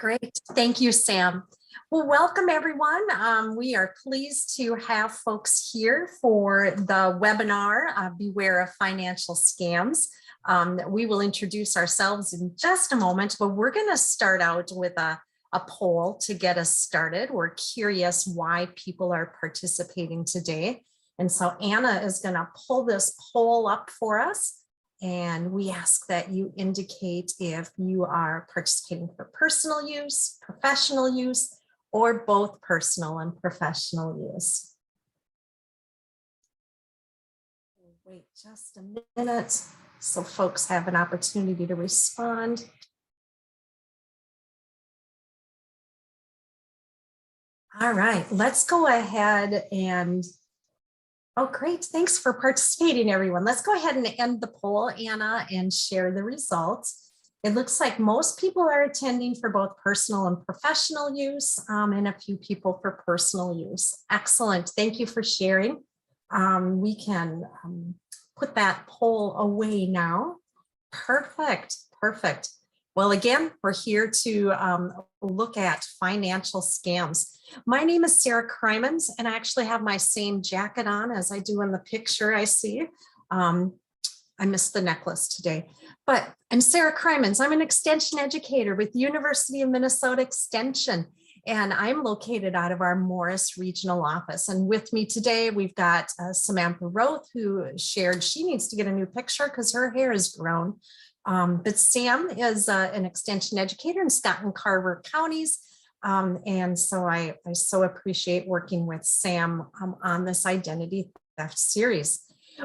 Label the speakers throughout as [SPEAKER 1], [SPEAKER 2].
[SPEAKER 1] Great. Thank you, Sam. Well, welcome everyone. We are pleased to have folks here for the webinar, Beware of Financial Scams. We will introduce ourselves in just a moment, but we're going to start out with a poll to get us started. We're curious why people are participating today. And so Anna is going to pull this poll up for us. And we ask that you indicate if you are participating for personal use, professional use, or both personal and professional use. Wait just a minute so folks have an opportunity to respond. All right, let's go ahead and oh, great. Thanks for participating, everyone. Let's go ahead and end the poll, Anna, and share the results. It looks like most people are attending for both personal and professional use, and a few people for personal use. Excellent. Thank you for sharing. We can put that poll away now. Perfect. Perfect. Well, again, we're here to look at financial scams. My name is Sara Croymans, and I actually have my same jacket on as I do in the picture I see. I missed the necklace today, but I'm Sara Croymans. I'm an extension educator with University of Minnesota Extension, and I'm located out of our Morris regional office. And with me today, we've got Samantha Roth, who shared she needs to get a new picture because her hair is grown. But Sam is an extension educator in Scott and Carver counties. And so I so appreciate working with Sam on this identity theft series.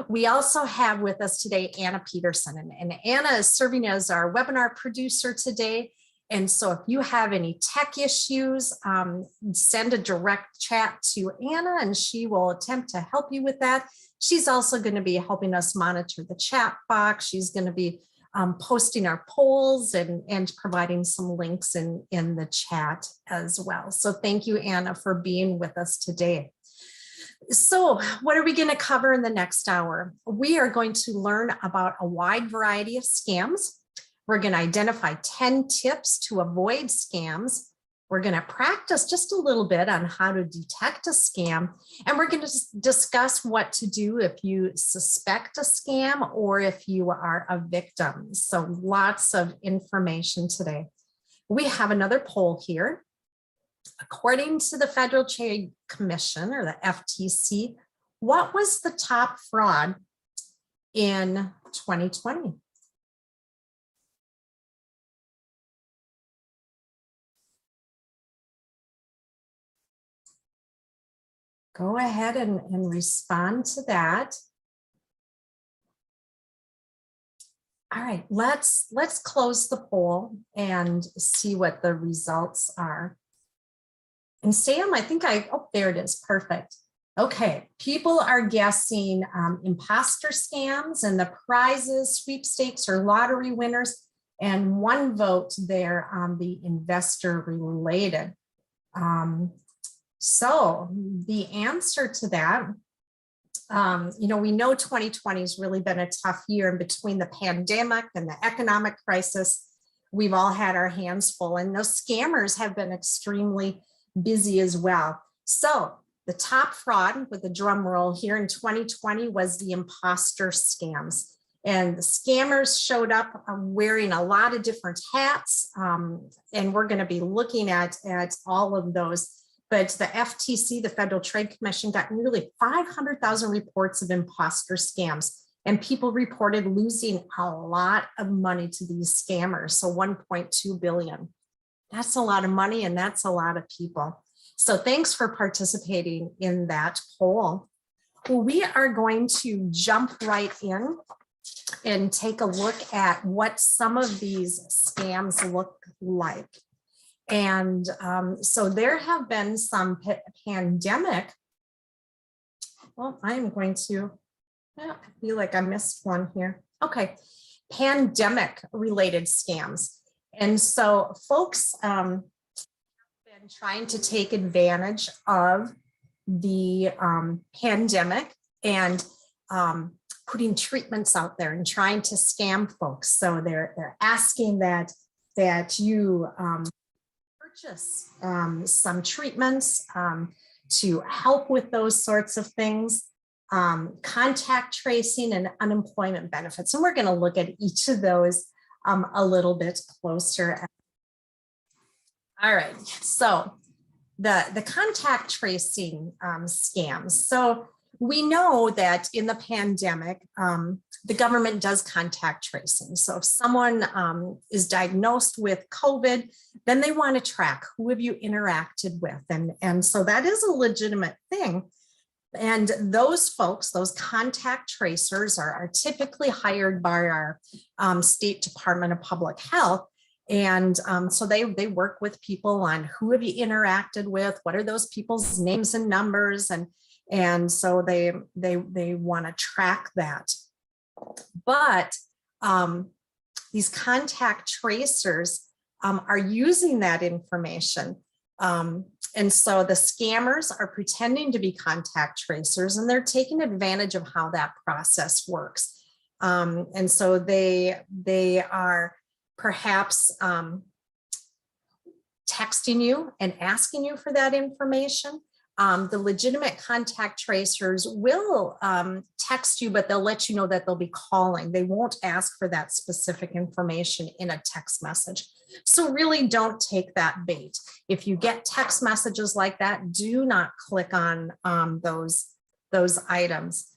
[SPEAKER 1] We also have with us today Anna Peterson, and Anna is serving as our webinar producer today. And so if you have any tech issues, send a direct chat to Anna and she will attempt to help you with that. She's also going to be helping us monitor the chat box. She's going to be posting our polls and providing some links in the chat as well. So thank you, Anna, for being with us today. So what are we going to cover in the next hour? We are going to learn about a wide variety of scams. We're going to identify 10 tips to avoid scams. We're going to practice just a little bit on how to detect a scam, and we're going to discuss what to do if you suspect a scam or if you are a victim. So lots of information today. We have another poll here. According to the Federal Trade Commission, or the FTC, what was the top fraud in 2020? Go ahead and respond to that. All right, let's close the poll and see what the results are. And Sam, I think oh, there it is, perfect. Okay, people are guessing imposter scams and the prizes, sweepstakes, or lottery winners, and one vote there on the investor related. So the answer to that, we know 2020 has really been a tough year, and between the pandemic and the economic crisis, we've all had our hands full, and those scammers have been extremely busy as well. So the top fraud, with a drum roll here in 2020, was the imposter scams. And the scammers showed up wearing a lot of different hats, and we're going to be looking at all of those. But the FTC, the Federal Trade Commission, got nearly 500,000 reports of imposter scams, and people reported losing a lot of money to these scammers. So 1.2 billion. That's a lot of money, and that's a lot of people. So thanks for participating in that poll. Well, we are going to jump right in and take a look at what some of these scams look like. And so there have been some pandemic. Well, I'm going to, I feel like I missed one here. Okay, pandemic related scams. And so folks have been trying to take advantage of the pandemic and putting treatments out there and trying to scam folks. So they're asking that you purchase some treatments to help with those sorts of things, contact tracing and unemployment benefits. And we're going to look at each of those a little bit closer. All right, so the contact tracing scams. So we know that in the pandemic, the government does contact tracing. So if someone is diagnosed with COVID, then they want to track who have you interacted with. And so that is a legitimate thing. And those folks, those contact tracers are typically hired by our State Department of Public Health. And so they work with people on who have you interacted with, what are those people's names and numbers, and so they want to track that. But these contact tracers are using that information. And so the scammers are pretending to be contact tracers, and they're taking advantage of how that process works. And so they are perhaps texting you and asking you for that information. The legitimate contact tracers will text you, but they'll let you know that they'll be calling. They won't ask for that specific information in a text message. So really don't take that bait. If you get text messages like that, do not click on those items.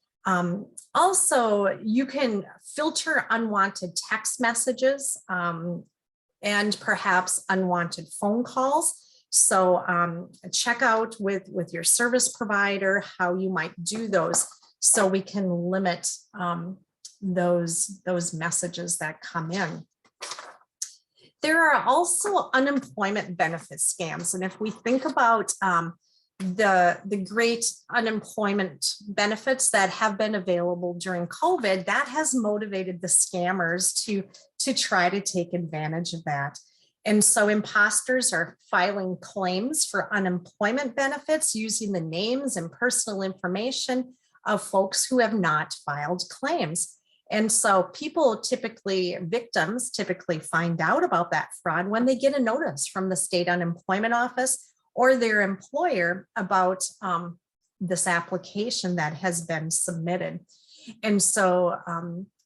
[SPEAKER 1] Also, you can filter unwanted text messages and perhaps unwanted phone calls. So check out with your service provider how you might do those, so we can limit those messages that come in. There are also unemployment benefit scams. And if we think about the great unemployment benefits that have been available during COVID, that has motivated the scammers to try to take advantage of that. And so imposters are filing claims for unemployment benefits using the names and personal information of folks who have not filed claims. And so victims typically find out about that fraud when they get a notice from the state unemployment office or their employer about this application that has been submitted. And so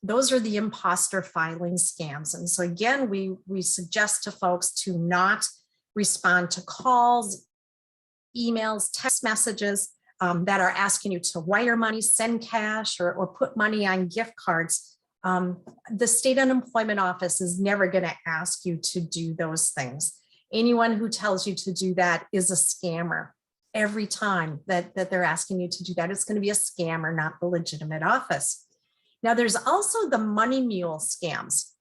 [SPEAKER 1] those are the imposter filing scams. And so again, we suggest to folks to not respond to calls, emails, text messages that are asking you to wire money, send cash, or put money on gift cards. The state unemployment office is never going to ask you to do those things. Anyone who tells you to do that is a scammer. Every time that they're asking you to do that, it's going to be a scammer, not the legitimate office. Now, there's also the money mule scams.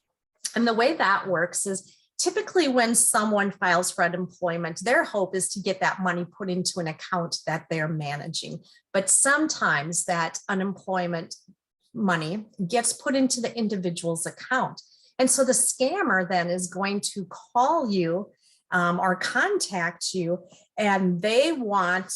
[SPEAKER 1] And the way that works is typically when someone files for unemployment, their hope is to get that money put into an account that they're managing. But sometimes that unemployment money gets put into the individual's account. And so the scammer then is going to call you or contact you, and they want,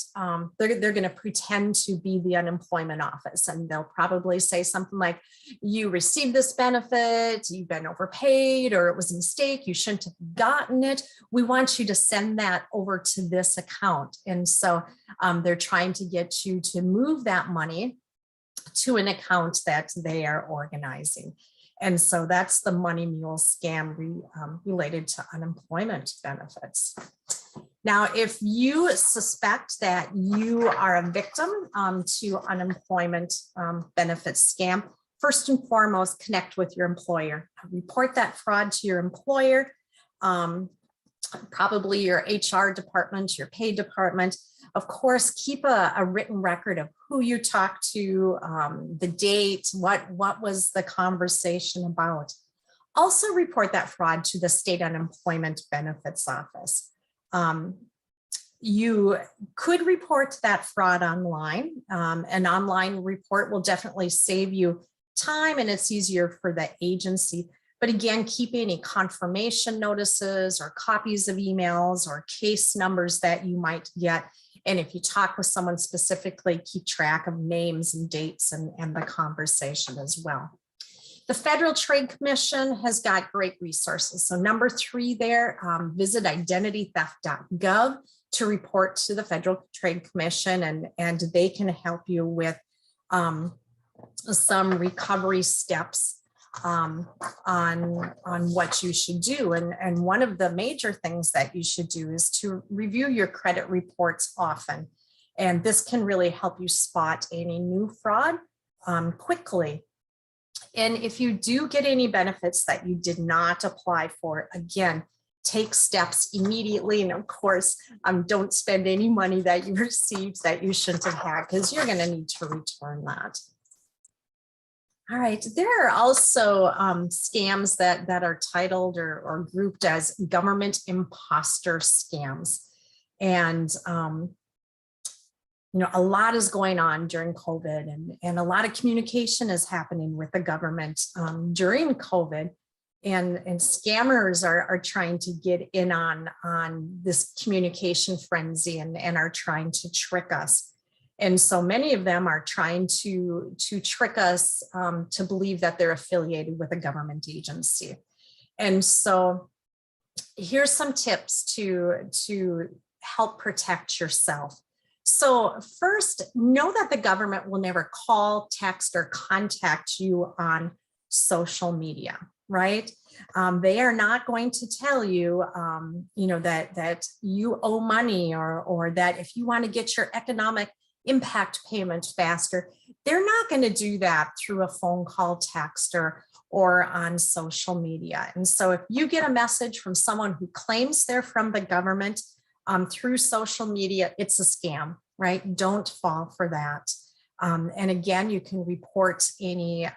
[SPEAKER 1] they're going to pretend to be the unemployment office, and they'll probably say something like, you received this benefit, you've been overpaid, or it was a mistake, you shouldn't have gotten it. We want you to send that over to this account. And so they're trying to get you to move that money to an account that they are organizing. And so that's the money mule scam related to unemployment benefits. Now, if you suspect that you are a victim to unemployment benefits scam, first and foremost, connect with your employer. Report that fraud to your employer, probably your HR department, your pay department. Of course, keep a written record of who you talked to, the date, what was the conversation about. Also report that fraud to the state unemployment benefits office. You could report that fraud online. An online report will definitely save you time, and it's easier for the agency. But again, keep any confirmation notices or copies of emails or case numbers that you might get. And if you talk with someone specifically, keep track of names and dates and the conversation as well. The Federal Trade Commission has got great resources. So number 3 there, visit identitytheft.gov to report to the Federal Trade Commission, and they can help you with some recovery steps on what you should do. And one of the major things that you should do is to review your credit reports often. And this can really help you spot any new fraud quickly. And if you do get any benefits that you did not apply for, again, take steps immediately. And of course, don't spend any money that you received that you shouldn't have had, because you're going to need to return that. All right, there are also scams that are titled or grouped as government imposter scams. And a lot is going on during COVID, and a lot of communication is happening with the government during COVID. And scammers are trying to get in on this communication frenzy and are trying to trick us. And so many of them are trying to trick us to believe that they're affiliated with a government agency. And so here's some tips to help protect yourself. So first, know that the government will never call, text, or contact you on social media, right? They are not going to tell you, that you owe money or that if you want to get your economic impact payment faster. They're not going to do that through a phone call, text, or on social media. And so if you get a message from someone who claims they're from the government through social media, it's a scam, right? Don't fall for that. And again, you can report any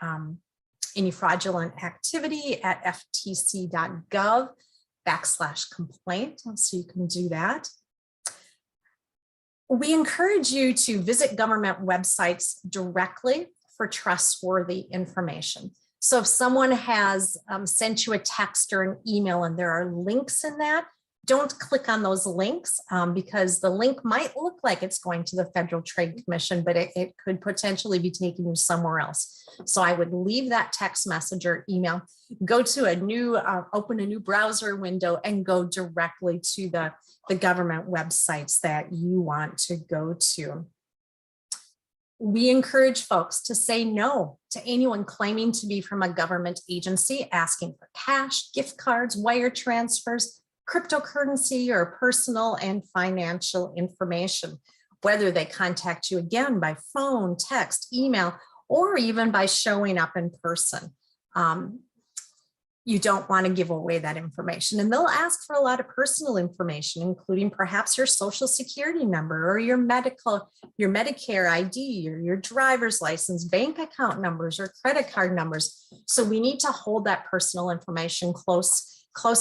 [SPEAKER 1] fraudulent activity at ftc.gov/complaint. So you can do that. We encourage you to visit government websites directly for trustworthy information. So if someone has sent you a text or an email and there are links in that, don't click on those links because the link might look like it's going to the Federal Trade Commission, but it could potentially be taking you somewhere else. So I would leave that text message or email, go to open a new browser window and go directly to the government websites that you want to go to. We encourage folks to say no to anyone claiming to be from a government agency, asking for cash, gift cards, wire transfers, cryptocurrency, or personal and financial information, whether they contact you again by phone, text, email, or even by showing up in person. You don't want to give away that information. And they'll ask for a lot of personal information, including perhaps your social security number or your Medicare ID or your driver's license, bank account numbers, or credit card numbers. So we need to hold that personal information close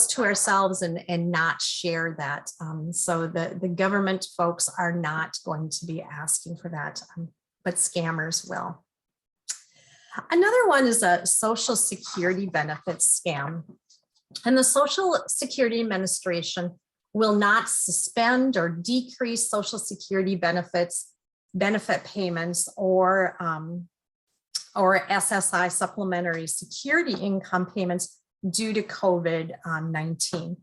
[SPEAKER 1] to ourselves and not share that. So the government folks are not going to be asking for that, but scammers will. Another one is a Social Security benefits scam. And the Social Security Administration will not suspend or decrease Social Security benefit payments or SSI, supplementary security income payments, due to COVID-19.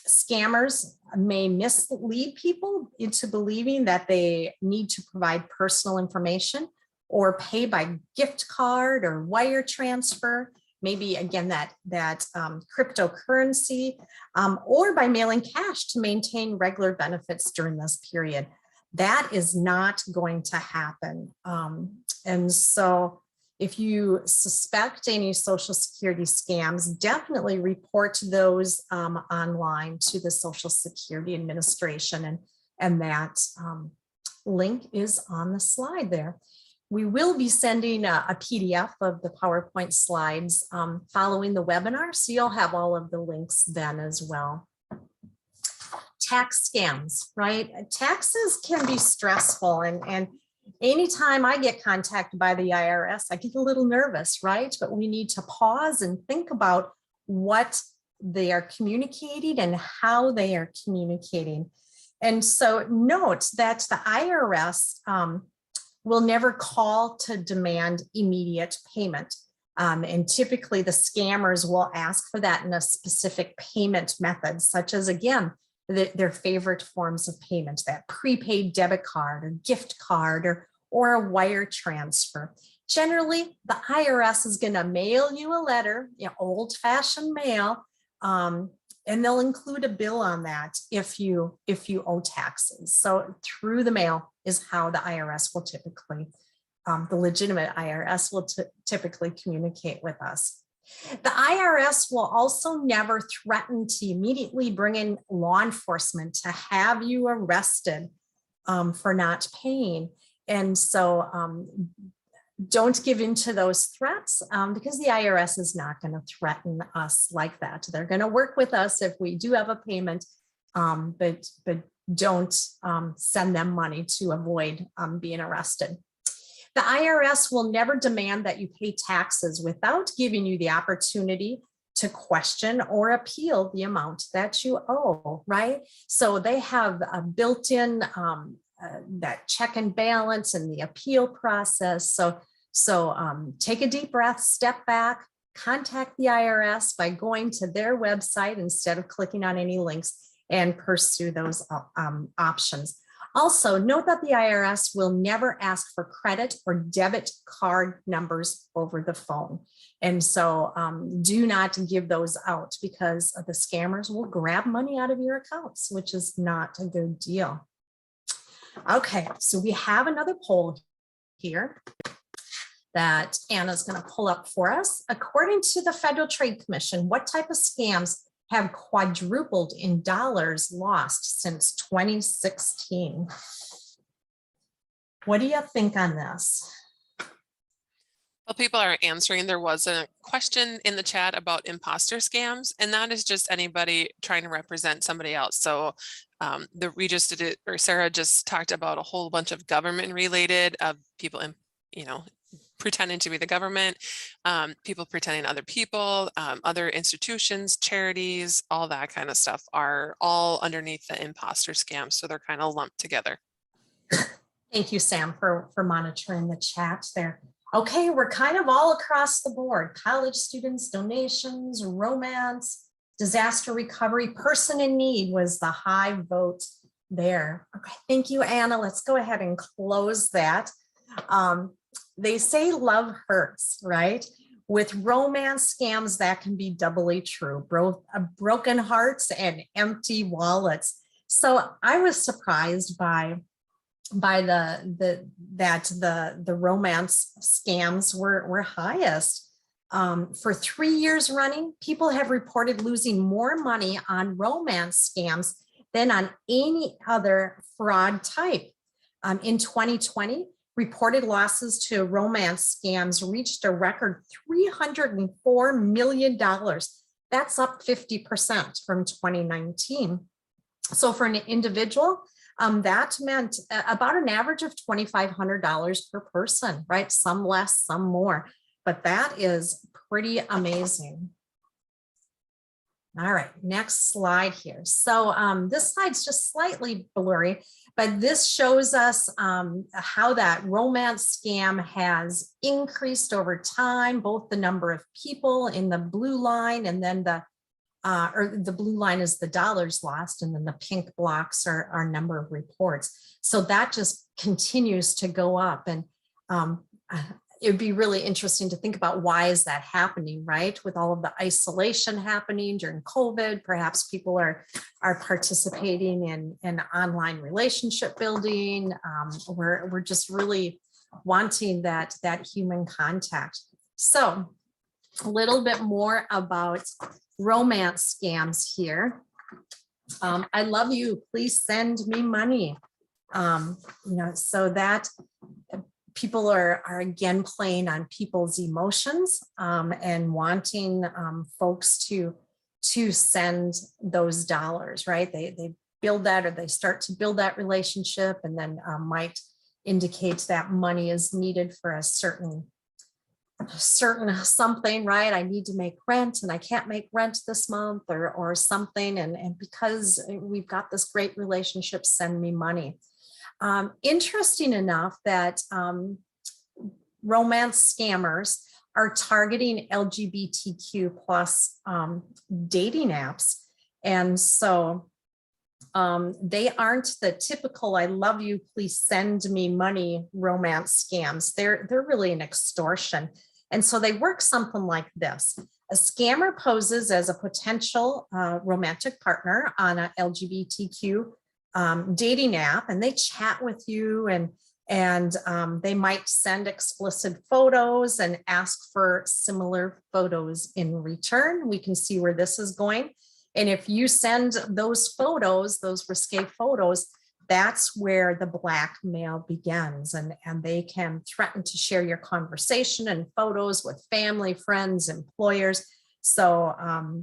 [SPEAKER 1] Scammers may mislead people into believing that they need to provide personal information or pay by gift card or wire transfer, maybe again that cryptocurrency, or by mailing cash to maintain regular benefits during this period. That is not going to happen. And so if you suspect any Social Security scams, definitely report those online to the Social Security Administration, and that link is on the slide there. We will be sending a PDF of the PowerPoint slides following the webinar, so you'll have all of the links then as well. Tax scams, right? Taxes can be stressful, and anytime I get contacted by the IRS, I get a little nervous, right? But we need to pause and think about what they are communicating and how they are communicating. And so note that the IRS will never call to demand immediate payment. And typically the scammers will ask for that in a specific payment method, such as, again, their favorite forms of payment, that prepaid debit card or gift card or a wire transfer. Generally, the IRS is going to mail you a letter, old-fashioned mail, and they'll include a bill on that if you owe taxes. So through the mail is how the IRS will typically, the legitimate IRS will typically communicate with us. The IRS will also never threaten to immediately bring in law enforcement to have you arrested for not paying. And so don't give in to those threats because the IRS is not going to threaten us like that. They're going to work with us if we do have a payment, but don't send them money to avoid being arrested. The IRS will never demand that you pay taxes without giving you the opportunity to question or appeal the amount that you owe, right? So they have a built-in that check and balance and the appeal process. So take a deep breath, step back, contact the IRS by going to their website instead of clicking on any links and pursue those options. Also, note that the IRS will never ask for credit or debit card numbers over the phone. And so do not give those out because the scammers will grab money out of your accounts, which is not a good deal. Okay, so we have another poll here that Anna's going to pull up for us. According to the Federal Trade Commission, what type of scams have quadrupled in dollars lost since 2016? What do you think on this?
[SPEAKER 2] Well, people are answering. There was a question in the chat about imposter scams, and that is just anybody trying to represent somebody else. So we just did it, or Sarah just talked about a whole bunch of government related people, pretending to be the government, people pretending other people, other institutions, charities, all that kind of stuff are all underneath the imposter scam. So they're kind of lumped together.
[SPEAKER 1] Thank you, Sam, for monitoring the chat there. Okay, we're kind of all across the board. College students, donations, romance, disaster recovery, person in need was the high vote there. Okay, thank you, Anna. Let's go ahead and close that. They say love hurts, right? With romance scams, that can be doubly true. Broken hearts and empty wallets. So I was surprised by the romance scams were highest. For 3 years running, people have reported losing more money on romance scams than on any other fraud type. In 2020, reported losses to romance scams reached a record $304 million. That's up 50% from 2019. So for an individual, that meant about an average of $2,500 per person, right? Some less, some more, but that is pretty amazing. All right, next slide here. So this slide's just slightly blurry, but this shows us how that romance scam has increased over time, both the number of people in the blue line and then the blue line is the dollars lost, and then the pink blocks are our number of reports. So that just continues to go up. And it'd be really interesting to think about why is that happening, right? With all of the isolation happening during COVID, perhaps people are participating in online relationship building. We're just really wanting that human contact. So a little bit more about romance scams here. I love you, please send me money. So that people are again playing on people's emotions and wanting folks to send those dollars, right? They build that, or they start to build that relationship, and then might indicate that money is needed for a certain something, right? I need to make rent and I can't make rent this month or something. And because we've got this great relationship, send me money. Interesting enough that romance scammers are targeting LGBTQ plus dating apps. And so they aren't the typical "I love you, please send me money" romance scams. They're really an extortion. And so they work something like this. A scammer poses as a potential romantic partner on a LGBTQ dating app, and they chat with you, and they might send explicit photos and ask for similar photos in return. We can see where this is going. And if you send those photos, those risque photos, that's where the blackmail begins. And they can threaten to share your conversation and photos with family, friends, employers. So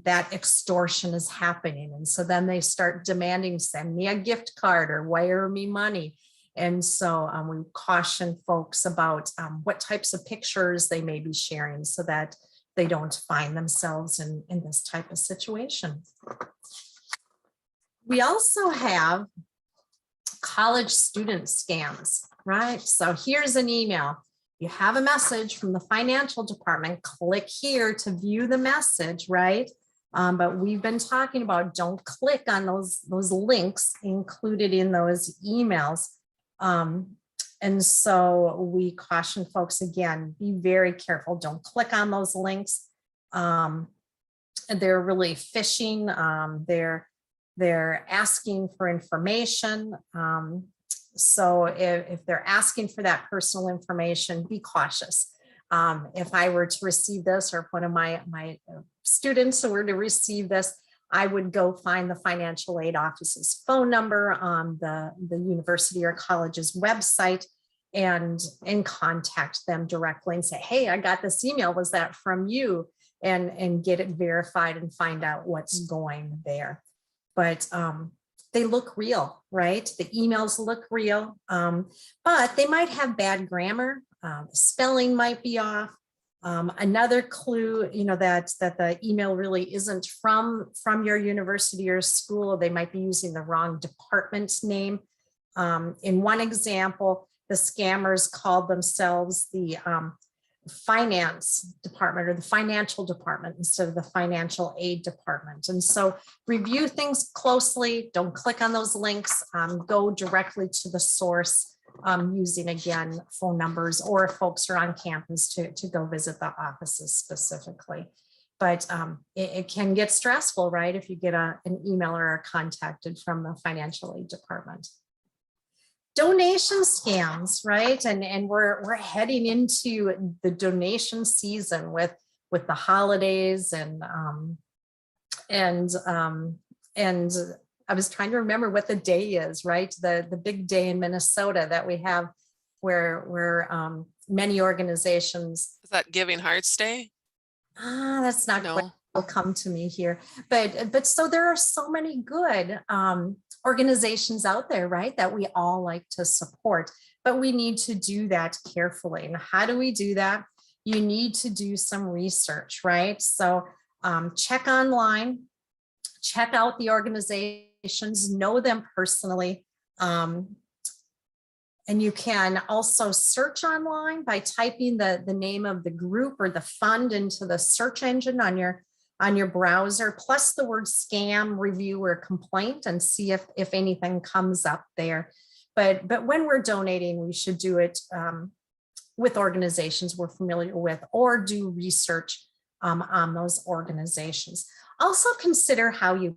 [SPEAKER 1] that extortion is happening. And so then they start demanding, send me a gift card or wire me money. And so we caution folks about what types of pictures they may be sharing so that they don't find themselves in this type of situation. We also have college student scams, right? So here's an email. You have a message from the financial department, click here to view the message, right? But we've been talking about don't click on those links included in those emails. And so we caution folks, again, be very careful. Don't click on those links. They're really phishing. They're asking for information. So if they're asking for that personal information, be cautious. If I were to receive this, or if one of my students were to receive this, I would go find the financial aid office's phone number on the university or college's website and contact them directly and say, hey, I got this email, was that from you? And get it verified and find out what's going there. But they look real, right? The emails look real, but they might have bad grammar. The spelling might be off. Another clue, that the email really isn't from your university or school. They might be using the wrong department name. In one example, the scammers called themselves the finance department or the financial department instead of the financial aid department. And so review things closely. Don't click on those links. Go directly to the source using, again, phone numbers, or if folks are on campus to go visit the offices specifically. But it can get stressful, right? If you get an email or are contacted from the financial aid department. Donation scams, right? And we're heading into the donation season with the holidays and I was trying to remember what the day is, right? The big day in Minnesota that we have where many organizations.
[SPEAKER 2] Is that Giving Hearts Day?
[SPEAKER 1] That's not quite will come to me here. But so there are so many good organizations out there, right, that we all like to support, but we need to do that carefully. And how do we do that? You need to do some research, right? So check online, check out the organizations, know them personally. And you can also search online by typing the name of the group or the fund into the search engine on your browser, plus the word scam, review, or complaint, and see if anything comes up there. But when we're donating, we should do it with organizations we're familiar with, or do research on those organizations. Also consider how you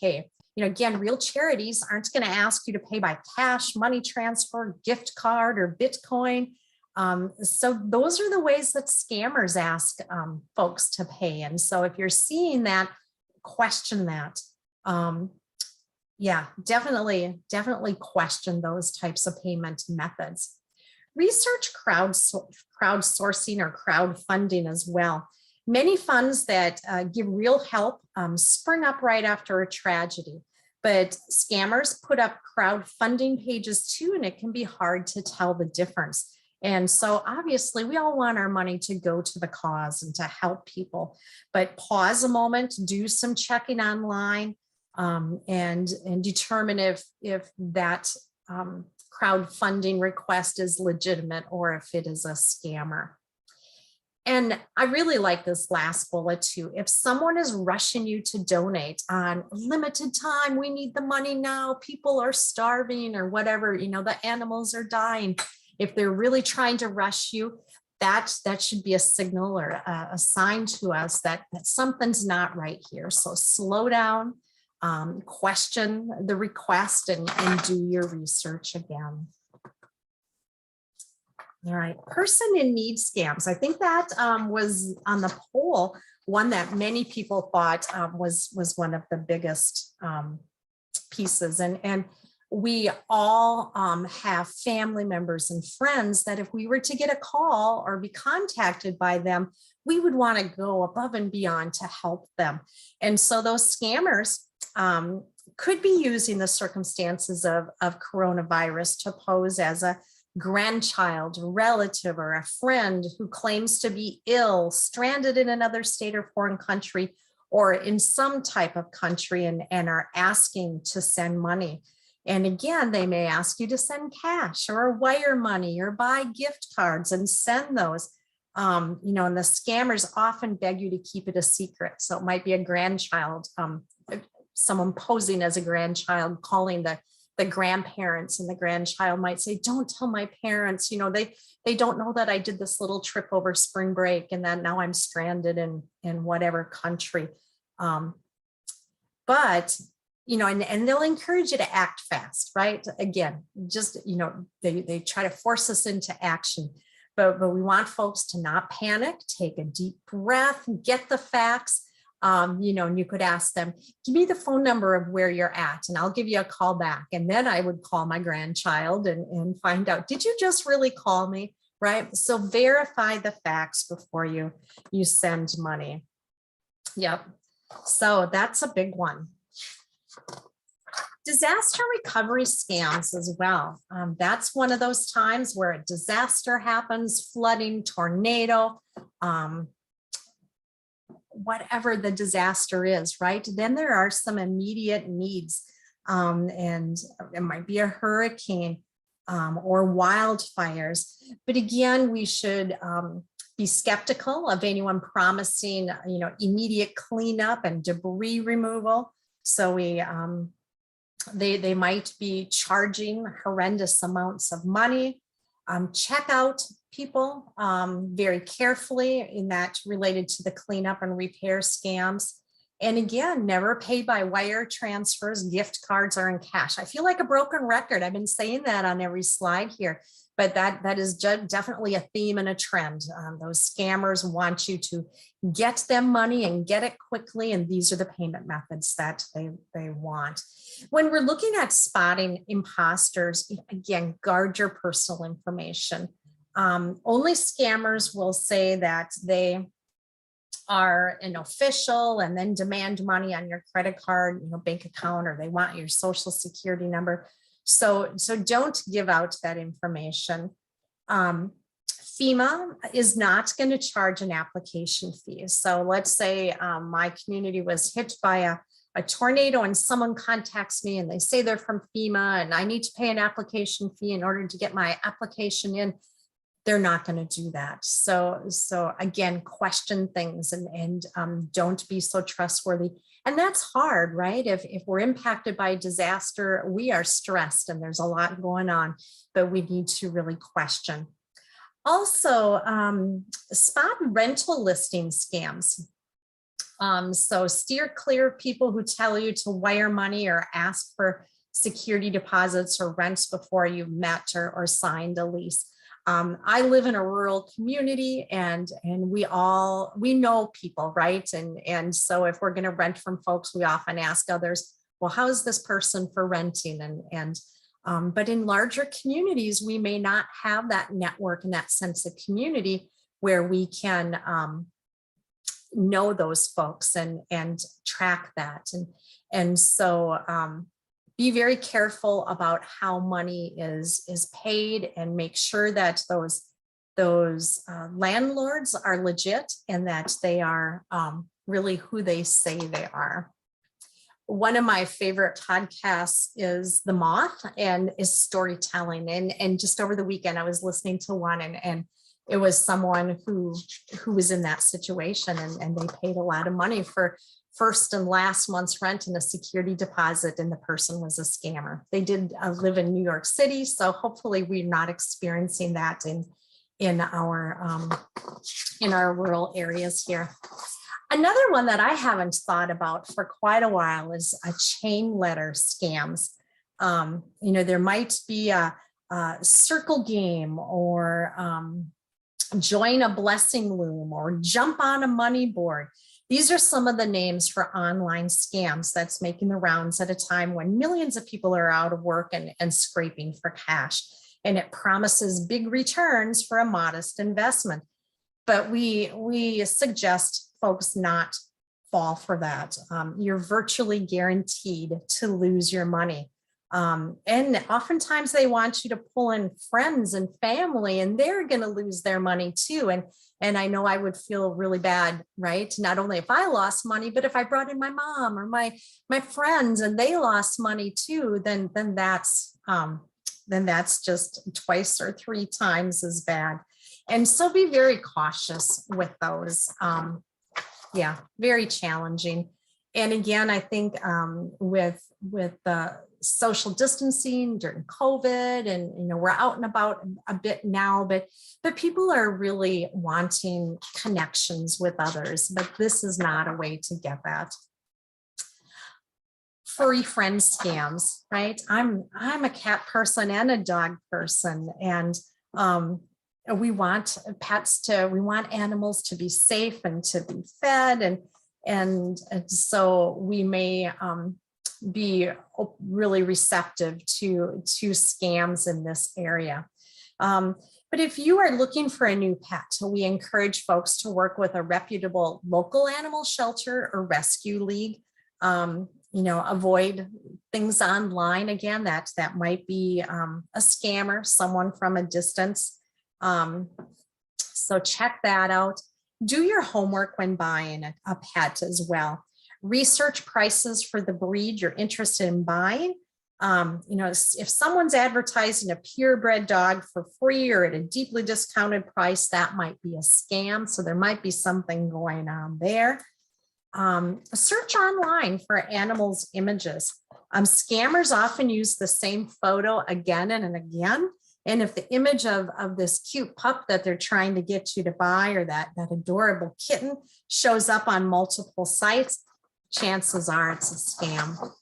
[SPEAKER 1] pay. Again, real charities aren't going to ask you to pay by cash, money transfer, gift card, or Bitcoin. So those are the ways that scammers ask folks to pay. And so if you're seeing that, question that. Yeah, definitely question those types of payment methods. Research crowdsourcing or crowdfunding as well. Many funds that give real help spring up right after a tragedy, but scammers put up crowdfunding pages too, and it can be hard to tell the difference. And so obviously we all want our money to go to the cause and to help people, but pause a moment, do some checking online, and determine if that crowdfunding request is legitimate or if it is a scammer. And I really like this last bullet too. If someone is rushing you to donate on limited time, we need the money now, people are starving or whatever, the animals are dying. If they're really trying to rush you, that should be a signal or a sign to us that something's not right here. So slow down, question the request and do your research again. All right, person in need scams. I think that was on the poll, one that many people thought was one of the biggest pieces. And we all have family members and friends that if we were to get a call or be contacted by them, we would want to go above and beyond to help them. And so those scammers could be using the circumstances of coronavirus to pose as a grandchild, relative, or a friend who claims to be ill, stranded in another state or foreign country, or in some type of country and are asking to send money. And again, they may ask you to send cash or wire money or buy gift cards and send those. And the scammers often beg you to keep it a secret. So it might be a grandchild, someone posing as a grandchild calling the grandparents, and the grandchild might say, don't tell my parents, they don't know that I did this little trip over spring break and that now I'm stranded in whatever country. But and they'll encourage you to act fast, right? Again, just, they try to force us into action, but we want folks to not panic, take a deep breath, get the facts. And you could ask them, give me the phone number of where you're at and I'll give you a call back. And then I would call my grandchild and find out, did you just really call me? Right? So verify the facts before you send money. Yep. So that's a big one. Disaster recovery scams as well. That's one of those times where a disaster happens, flooding, tornado, whatever the disaster is, right? Then there are some immediate needs, and it might be a hurricane or wildfires. But again, we should be skeptical of anyone promising, immediate cleanup and debris removal. So they might be charging horrendous amounts of money. Check out people very carefully in that related to the cleanup and repair scams. And again, never pay by wire transfers, gift cards, or in cash. I feel like a broken record. I've been saying that on every slide here, but that is definitely a theme and a trend. Those scammers want you to get them money and get it quickly. And these are the payment methods that they want. When we're looking at spotting imposters, again, guard your personal information. Only scammers will say that they are an official and then demand money on your credit card, bank account, or they want your social security number. So don't give out that information. FEMA is not going to charge an application fee. So let's say my community was hit by a tornado and someone contacts me and they say they're from FEMA and I need to pay an application fee in order to get my application in. They're not going to do that. So again, question things and don't be so trustworthy. And that's hard, right? If we're impacted by a disaster, we are stressed and there's a lot going on, but we need to really question. Also, spot rental listing scams. So steer clear of people who tell you to wire money or ask for security deposits or rents before you met or signed a lease. I live in a rural community and we know people, right? And so if we're going to rent from folks, we often ask others, well, how is this person for renting? But in larger communities, we may not have that network and that sense of community where we can know those folks and track that. And so be very careful about how money is paid and make sure that those landlords are legit and that they are really who they say they are. One of my favorite podcasts is The Moth and is storytelling. And just over the weekend, I was listening to one and it was someone who was in that situation, and they paid a lot of money for first and last month's rent and a security deposit, and the person was a scammer. They did live in New York City, so hopefully we're not experiencing that in our rural areas here. Another one that I haven't thought about for quite a while is a chain letter scams. There might be a circle game, or join a blessing loom, or jump on a money board. These are some of the names for online scams that's making the rounds at a time when millions of people are out of work and scraping for cash. And it promises big returns for a modest investment. But we suggest folks not fall for that. You're virtually guaranteed to lose your money. And oftentimes they want you to pull in friends and family, and they're going to lose their money too. And I know I would feel really bad, right? Not only if I lost money, but if I brought in my mom or my friends and they lost money too, then that's just twice or three times as bad. And so be very cautious with those. Yeah, very challenging. And again, I think with the social distancing during COVID, and we're out and about a bit now, but people are really wanting connections with others, but this is not a way to get that. Furry friend scams, right? I'm a cat person and a dog person, and we want animals to be safe and to be fed, and so we may be really receptive to scams in this area. But if you are looking for a new pet, we encourage folks to work with a reputable local animal shelter or rescue league. Avoid things online, again, that might be a scammer, someone from a distance. So check that out. Do your homework when buying a pet as well. Research prices for the breed you're interested in buying. If someone's advertising a purebred dog for free or at a deeply discounted price, that might be a scam. So there might be something going on there. Search online for animals' images. Scammers often use the same photo again and again. And if the image of this cute pup that they're trying to get you to buy, or that adorable kitten, shows up on multiple sites, chances are it's a scam.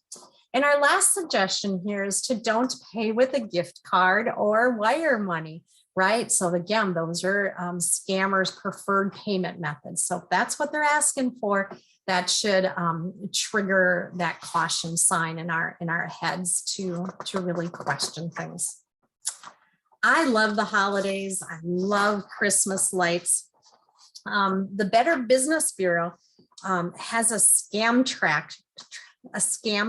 [SPEAKER 1] And our last suggestion here is to don't pay with a gift card or wire money, right? So again, those are scammers' preferred payment methods. So if that's what they're asking for, that should trigger that caution sign in our heads to really question things. I love the holidays. I love Christmas lights. The Better Business Bureau has a scam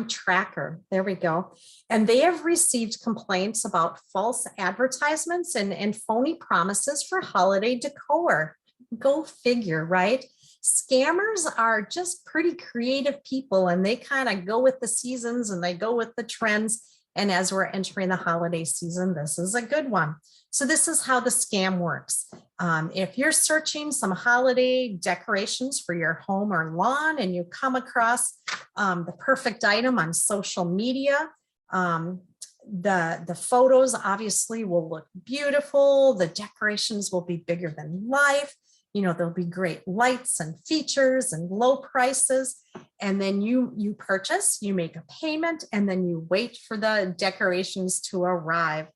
[SPEAKER 1] tracker. There we go. And they have received complaints about false advertisements and phony promises for holiday decor. Go figure, right? Scammers are just pretty creative people, and they kind of go with the seasons and they go with the trends. And as we're entering the holiday season, this is a good one. So this is how the scam works. If you're searching some holiday decorations for your home or lawn, and you come across the perfect item on social media, the photos obviously will look beautiful. The decorations will be bigger than life. There'll be great lights and features and low prices. And then you purchase, you make a payment, and then you wait for the decorations to arrive.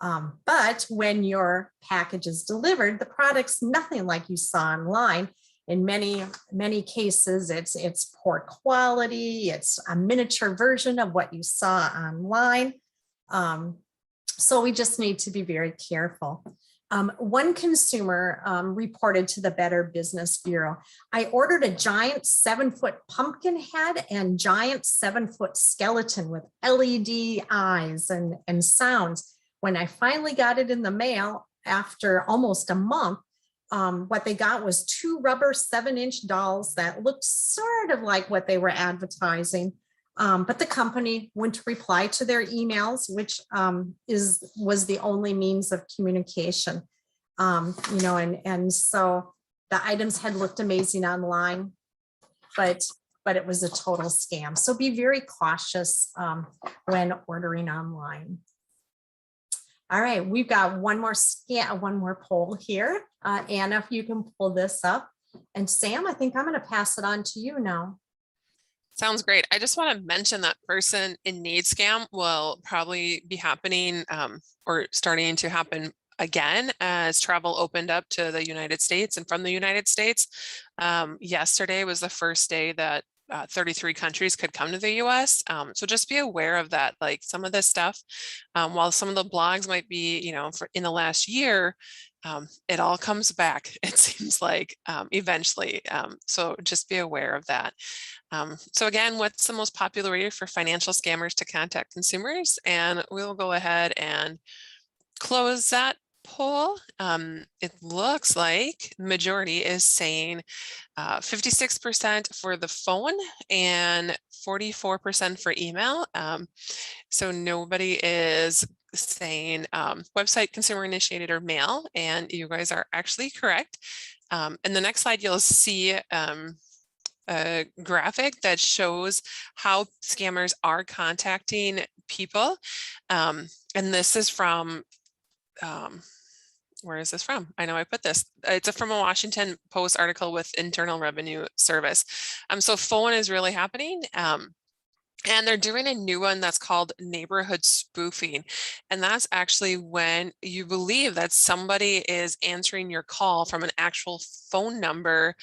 [SPEAKER 1] But when your package is delivered, the product's nothing like you saw online. In many cases, it's poor quality. It's a miniature version of what you saw online. So we just need to be very careful. One consumer reported to the Better Business Bureau, I ordered a giant 7-foot pumpkin head and giant 7-foot skeleton with LED eyes and sounds. When I finally got it in the mail after almost a month, what they got was 2 rubber 7-inch dolls that looked sort of like what they were advertising. But the company wouldn't reply to their emails, which was the only means of communication. You know, and so the items had looked amazing online, but it was a total scam. So be very cautious when ordering online. All right, we've got one more poll here. Anna, if you can pull this up. And Sam, I think I'm going to pass it on to you now.
[SPEAKER 2] Sounds great. I just want to mention that person in need scam will probably be happening or starting to happen again as travel opened up to the United States and from the United States. Yesterday was the first day that 33 countries could come to the US. So just be aware of that. Like some of this stuff, while some of the blogs might be, you know, in the last year, it all comes back, it seems like, eventually. So just be aware of that. So again, what's the most popular way for financial scammers to contact consumers? And we'll go ahead and close that poll. It looks like the majority is saying 56% for the phone and 44% for email. So nobody is saying website, consumer initiated, or mail, and you guys are actually correct. In the next slide, you'll see a graphic that shows how scammers are contacting people. And this is from, where is this from? I know I put this. It's from a Washington Post article with Internal Revenue Service. So phone is really happening. And they're doing a new one that's called neighborhood spoofing. And that's actually when you believe that somebody is answering your call from an actual phone number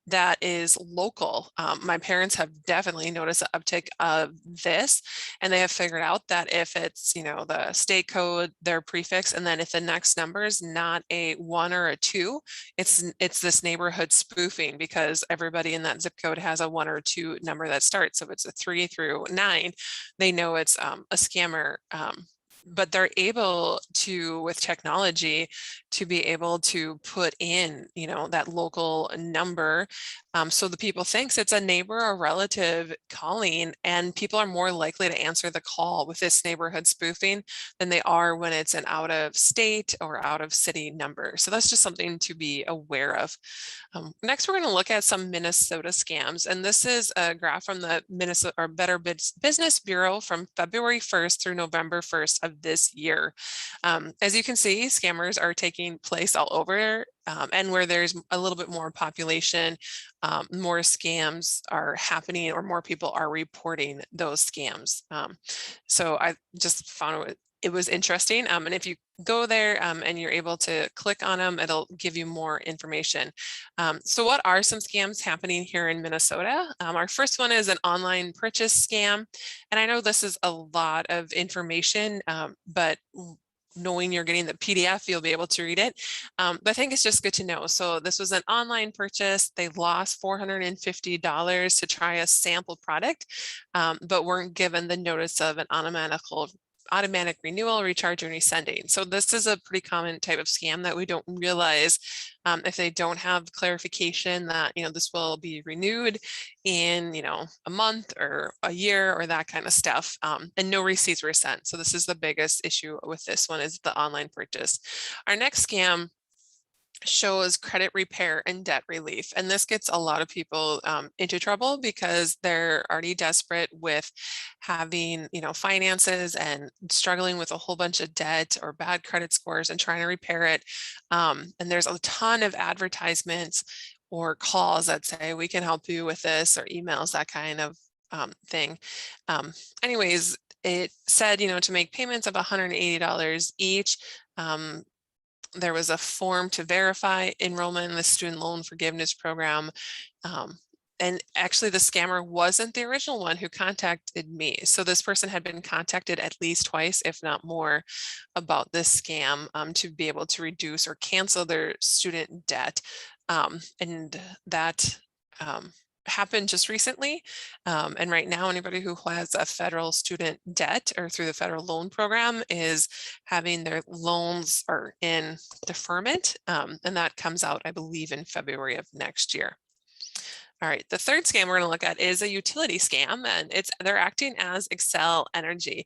[SPEAKER 2] that is local. My parents have definitely noticed an uptick of this, and they have figured out that if it's, you know, the state code, their prefix, and then if the next number is not a 1 or a 2, it's this neighborhood spoofing, because everybody in that zip code has a 1 or 2 number that starts. So if it's a 3 through 9, they know it's a scammer. But they're able to, with technology, to be able to put in, you know, that local number. So the people thinks it's a neighbor or relative calling, and people are more likely to answer the call with this neighborhood spoofing than they are when it's an out of state or out of city number. So that's just something to be aware of. Next, we're going to look at some Minnesota scams. And this is a graph from the Minnesota or Better Business Bureau from February 1st through November 1st of this year. As you can see, scammers are taking place all over, and where there's a little bit more population, more scams are happening, or more people are reporting those scams. So I just found it was interesting. And if you go there and you're able to click on them, it'll give you more information. So what are some scams happening here in Minnesota? Our first one is an online purchase scam. And I know this is a lot of information, but knowing you're getting the PDF, you'll be able to read it. But I think it's just good to know. So this was an online purchase. They lost $450 to try a sample product, but weren't given the notice of an automatic renewal, recharge, and resending. So this is a pretty common type of scam that we don't realize if they don't have clarification that, you know, this will be renewed in, you know, a month or a year or that kind of stuff, and no receipts were sent. So this is the biggest issue with this one, is the online purchase. Our next scam shows credit repair and debt relief. And this gets a lot of people into trouble because they're already desperate with having, you know, finances and struggling with a whole bunch of debt or bad credit scores and trying to repair it. And there's a ton of advertisements or calls that say, we can help you with this, or emails, that kind of thing. Anyways, it said, you know, to make payments of $180 each. There was a form to verify enrollment in the student loan forgiveness program. And actually the scammer wasn't the original one who contacted me. So this person had been contacted at least twice, if not more, about this scam to be able to reduce or cancel their student debt. And that happened just recently. And right now, anybody who has a federal student debt or through the federal loan program is having their loans are in deferment. And that comes out, I believe, in February of next year. All right, the third scam we're going to look at is a utility scam, and they're acting as Excel Energy.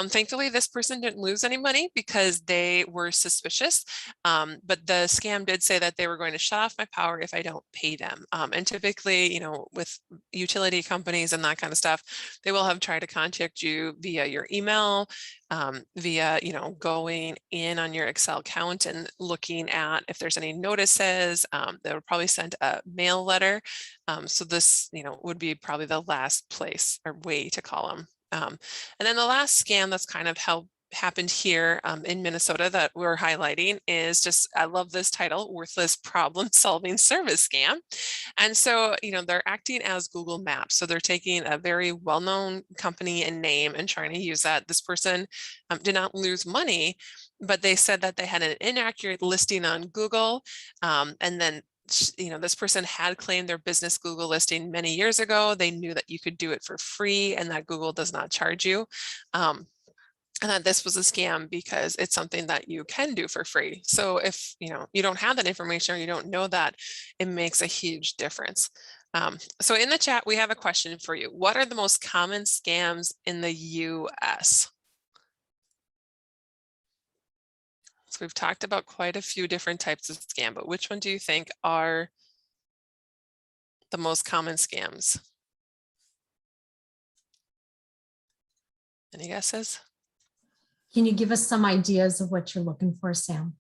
[SPEAKER 2] Thankfully, this person didn't lose any money because they were suspicious, but the scam did say that they were going to shut off my power if I don't pay them. And typically, with utility companies and that kind of stuff, they will have tried to contact you via your email, via, going in on your Excel account and looking at if there's any notices. They would probably send a mail letter. So this, would be probably the last place or way to call them. And then the last scam that's kind of happened here in Minnesota that we're highlighting is just, I love this title, worthless problem solving service scam. And so, they're acting as Google Maps. So they're taking a very well-known company and name and trying to use that. This person did not lose money, but they said that they had an inaccurate listing on Google. And then this person had claimed their business Google listing many years ago. They knew that you could do it for free and that Google does not charge you. And that this was a scam because it's something that you can do for free. So if you don't have that information or you don't know that, it makes a huge difference. So in the chat, we have a question for you. What are the most common scams in the US? So we've talked about quite a few different types of scam, but which one do you think are the most common scams? Any guesses?
[SPEAKER 1] Can you give us some ideas of what you're looking for, Sam?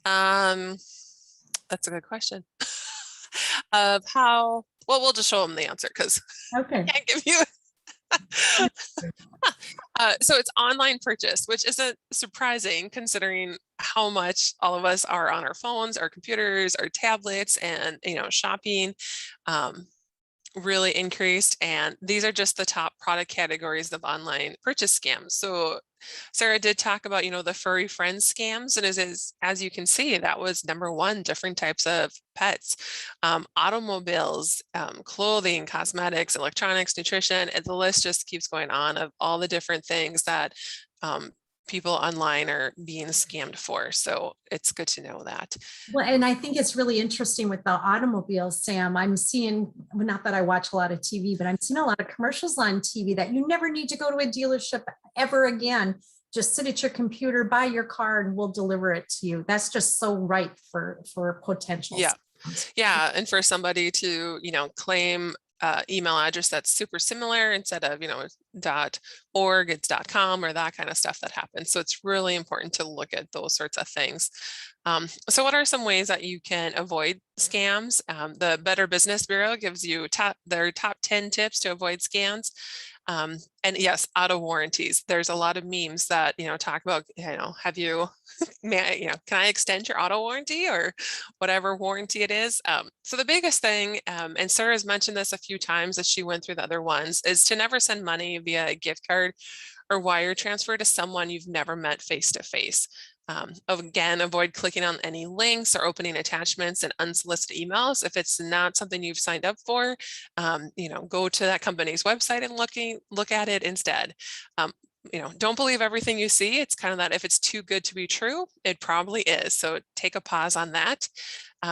[SPEAKER 2] That's a good question. Of how, well, we'll just show them the answer because
[SPEAKER 1] Okay.
[SPEAKER 2] I can't give you. So it's online purchase, which isn't surprising considering how much all of us are on our phones, our computers, our tablets, and shopping really increased. And these are just the top product categories of online purchase scams. So Sarah did talk about, the furry friends scams. And as you can see, that was number one, different types of pets, automobiles, clothing, cosmetics, electronics, nutrition, and the list just keeps going on of all the different things that people online are being scammed for. So it's good to know that.
[SPEAKER 1] Well, and I think it's really interesting with the automobiles, Sam. I'm seeing, well, not that I watch a lot of TV, but I'm seeing a lot of commercials on TV that you never need to go to a dealership ever again. Just sit at your computer, buy your car, and we'll deliver it to you. That's just so ripe for potential.
[SPEAKER 2] Yeah. Yeah. And for somebody to, claim email address that's super similar instead of, .org, it's .com or that kind of stuff that happens. So it's really important to look at those sorts of things. So what are some ways that you can avoid scams? The Better Business Bureau gives you their top 10 tips to avoid scams. And yes, auto warranties. There's a lot of memes that, talk about, have you, can I extend your auto warranty or whatever warranty it is? So the biggest thing, and Sarah's mentioned this a few times as she went through the other ones, is to never send money via a gift card or wire transfer to someone you've never met face to face. Again, avoid clicking on any links or opening attachments and unsolicited emails. If it's not something you've signed up for, go to that company's website and look at it instead. Don't believe everything you see. It's kind of that if it's too good to be true, it probably is. So take a pause on that.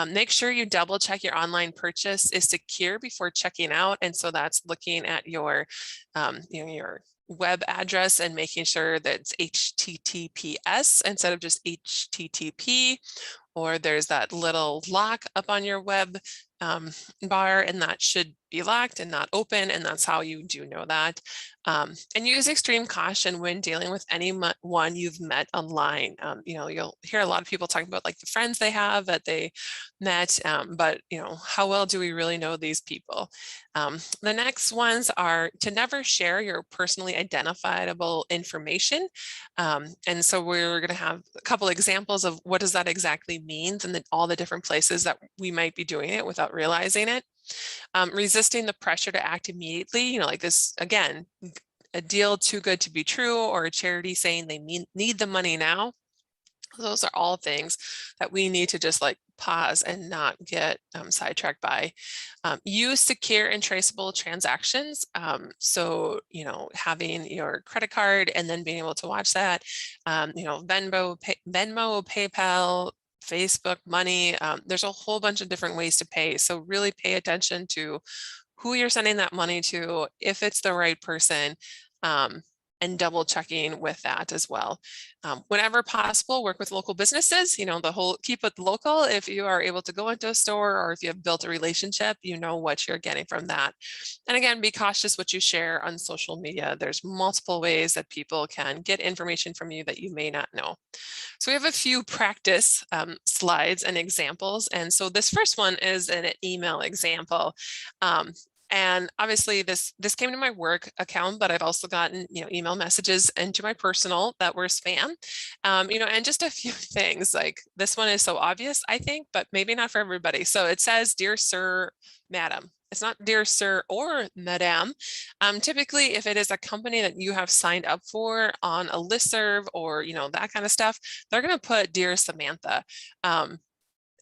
[SPEAKER 2] Make sure you double check your online purchase is secure before checking out. And so that's looking at your, your web address and making sure that it's HTTPS instead of just HTTP, or there's that little lock up on your web bar, and that should be locked and not open, and that's how you do know that. And use extreme caution when dealing with anyone you've met online. You'll hear a lot of people talking about like the friends they have that they met, but how well do we really know these people? The next ones are to never share your personally identifiable information. And so we're going to have a couple examples of what does that exactly mean and all the different places that we might be doing it without realizing it. Resisting the pressure to act immediately, like this, again, a deal too good to be true, or a charity saying they need the money now. Those are all things that we need to just like pause and not get sidetracked by. Use secure and traceable transactions. So, having your credit card and then being able to watch that, Venmo, PayPal, Facebook money. There's a whole bunch of different ways to pay. So really pay attention to who you're sending that money to, if it's the right person, and double checking with that as well. Whenever possible, work with local businesses, the whole keep it local. If you are able to go into a store, or if you have built a relationship, you know what you're getting from that. And again, be cautious what you share on social media. There's multiple ways that people can get information from you that you may not know. So we have a few practice slides and examples. And so this first one is an email example. And obviously this came to my work account, but I've also gotten, email messages into my personal that were spam, and just a few things. Like this one is so obvious, I think, but maybe not for everybody. So it says, "Dear Sir, Madam." It's not "Dear Sir" or "Madam." Typically, if it is a company that you have signed up for on a listserv or, that kind of stuff, they're going to put "Dear Samantha," and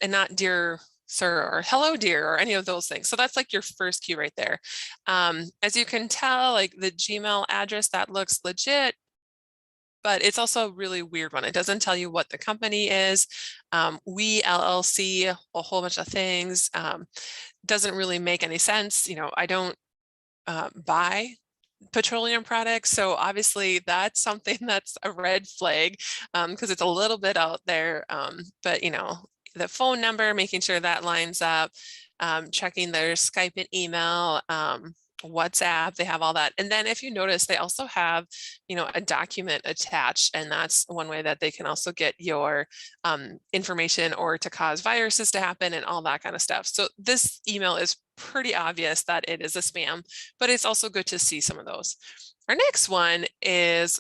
[SPEAKER 2] not "Dear Sir" or "Hello dear" or any of those things. So that's like your first cue right there. As you can tell, like the Gmail address, that looks legit, but it's also a really weird one. It doesn't tell you what the company is. We LLC, a whole bunch of things. Doesn't really make any sense. I don't buy petroleum products. So obviously that's something that's a red flag, because it's a little bit out there. But the phone number, making sure that lines up, checking their Skype and email, WhatsApp, they have all that. And then if you notice, they also have, a document attached, and that's one way that they can also get your information, or to cause viruses to happen and all that kind of stuff. So this email is pretty obvious that it is a spam, but it's also good to see some of those. Our next one is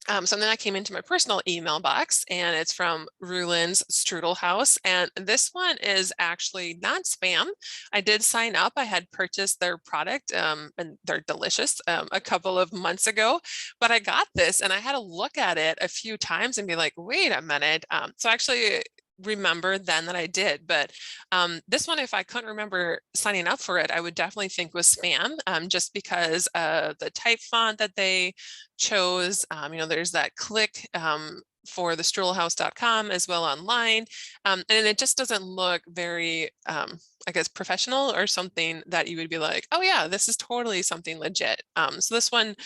[SPEAKER 2] something that came into my personal email box, and it's from Ruland's Strudel House. And this one is actually not spam. I did sign up. I had purchased their product, and they're delicious, a couple of months ago, but I got this and I had to look at it a few times and be like, wait a minute. So actually remember then that I did, but this one, if I couldn't remember signing up for it, I would definitely think was spam, just because the type font that they chose, there's that click for the strudelhouse.com as well online, and it just doesn't look very I guess professional, or something that you would be like, oh yeah, this is totally something legit. So this one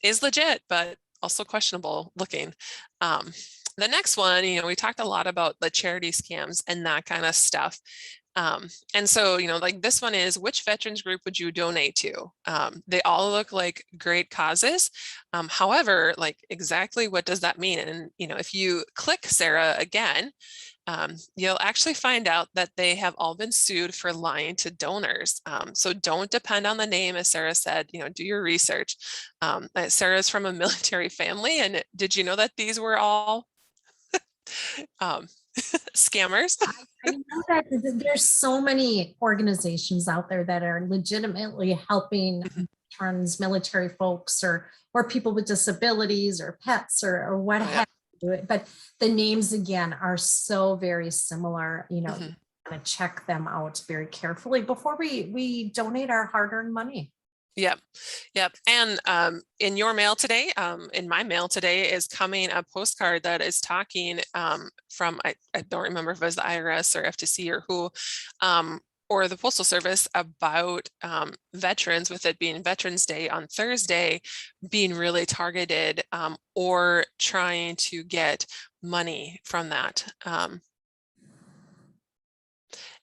[SPEAKER 2] is legit, but also questionable looking. The next one, we talked a lot about the charity scams and that kind of stuff. And so, like this one is, which veterans group would you donate to? They all look like great causes. However, like exactly what does that mean? And, if you click Sarah again, you'll actually find out that they have all been sued for lying to donors. So don't depend on the name, as Sarah said, do your research. Sarah's from a military family, and did you know that these were all scammers?
[SPEAKER 1] I know that there's so many organizations out there that are legitimately helping veterans, military folks, or people with disabilities, or pets, or what have you. But the names again are so very similar. You want to check them out very carefully before we donate our hard-earned money.
[SPEAKER 2] Yep. And in your mail today, in my mail today, is coming a postcard that is talking from, I don't remember if it was the IRS or FTC or who, or the Postal Service, about veterans, with it being Veterans Day on Thursday, being really targeted, or trying to get money from that.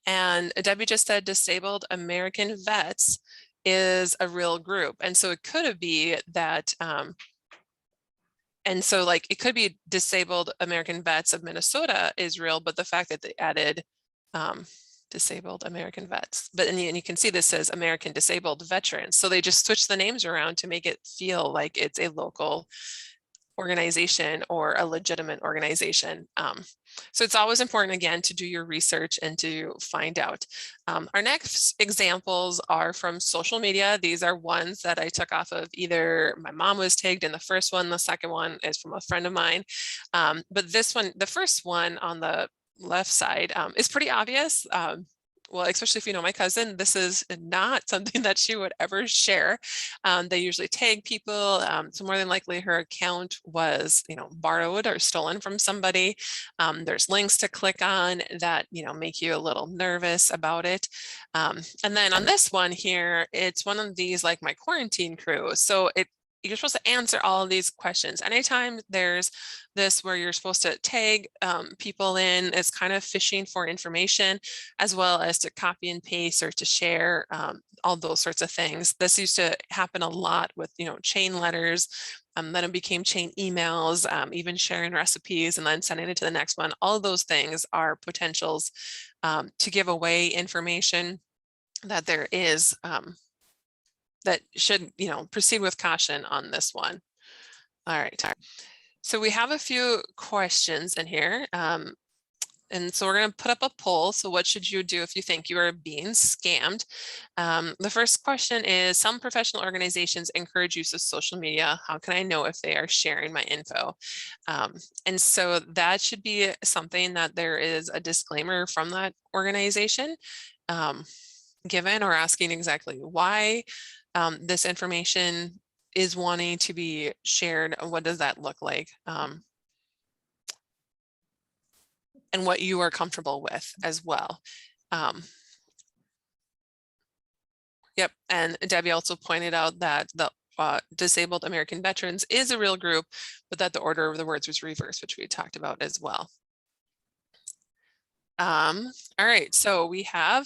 [SPEAKER 2] And Debbie just said disabled American vets is a real group. And so it could be that, and so like it could be Disabled American Vets of Minnesota is real, but the fact that they added Disabled American Vets, but and you can see this says American Disabled Veterans. So they just switch the names around to make it feel like it's a local organization or a legitimate organization. So it's always important, again, to do your research and to find out. Our next examples are from social media. These are ones that I took off of either my mom was tagged in the first one, the second one is from a friend of mine. But this one, the first one on the left side, is pretty obvious. well, especially if you know my cousin, this is not something that she would ever share. They usually tag people. So more than likely her account was, borrowed or stolen from somebody. There's links to click on that, make you a little nervous about it. And then on this one here, it's one of these like my quarantine crew. So you're supposed to answer all of these questions. Anytime there's this where you're supposed to tag people in, it's kind of fishing for information, as well as to copy and paste or to share, all those sorts of things. This used to happen a lot with, chain letters. Then it became chain emails, even sharing recipes and then sending it to the next one. All of those things are potentials to give away information that there is that should, proceed with caution on this one. All right. So we have a few questions in here. And so we're going to put up a poll. So what should you do if you think you are being scammed? The first question is, some professional organizations encourage use of social media. How can I know if they are sharing my info? And so that should be something that there is a disclaimer from that organization given, or asking exactly why this information is wanting to be shared. What does that look like? And what you are comfortable with as well. Yep, and Debbie also pointed out that the Disabled American Veterans is a real group, but that the order of the words was reversed, which we talked about as well. All right, so we have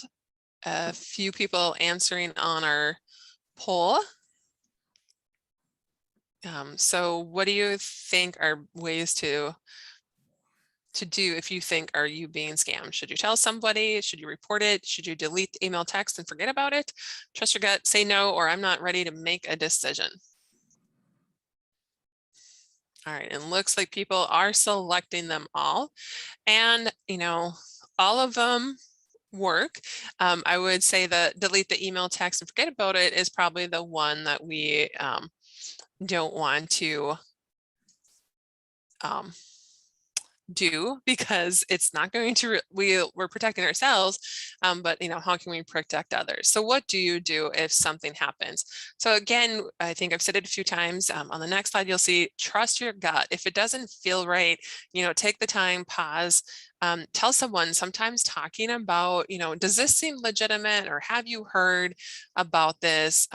[SPEAKER 2] a few people answering on our poll. So what do you think are ways to do if you think, are you being scammed? Should you tell somebody? Should you report it? Should you delete the email, text, and forget about it? Trust your gut, say no, or I'm not ready to make a decision. All right, and looks like people are selecting them all. And, all of them work. I would say that delete the email, text, and forget about it is probably the one that we don't want to do, because it's not going to, we're protecting ourselves, but how can we protect others? So what do you do if something happens? So again, I think I've said it a few times. On the next slide, you'll see, trust your gut. If it doesn't feel right, take the time, pause, tell someone. Sometimes talking about, does this seem legitimate, or have you heard about this,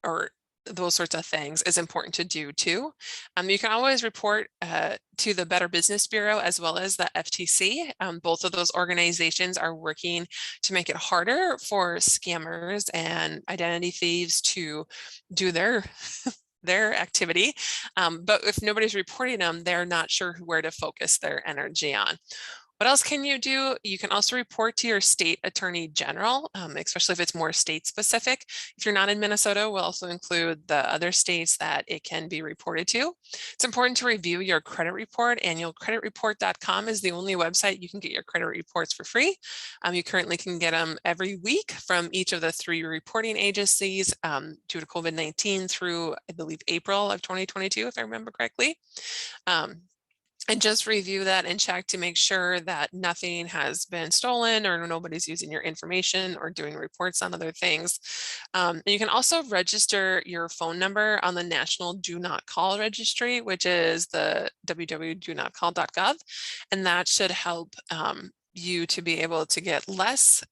[SPEAKER 2] or those sorts of things is important to do too. You can always report to the Better Business Bureau as well as the FTC. Both of those organizations are working to make it harder for scammers and identity thieves to do their activity. But if nobody's reporting them, they're not sure where to focus their energy on. What else can you do? You can also report to your state attorney general, especially if it's more state specific. If you're not in Minnesota, we'll also include the other states that it can be reported to. It's important to review your credit report. Annualcreditreport.com is the only website you can get your credit reports for free. You currently can get them every week from each of the 3 reporting agencies due to COVID-19 through, I believe, April of 2022, if I remember correctly. And just review that and check to make sure that nothing has been stolen or nobody's using your information or doing reports on other things. And you can also register your phone number on the National Do Not Call Registry, which is the www.donotcall.gov. And that should help you to be able to get less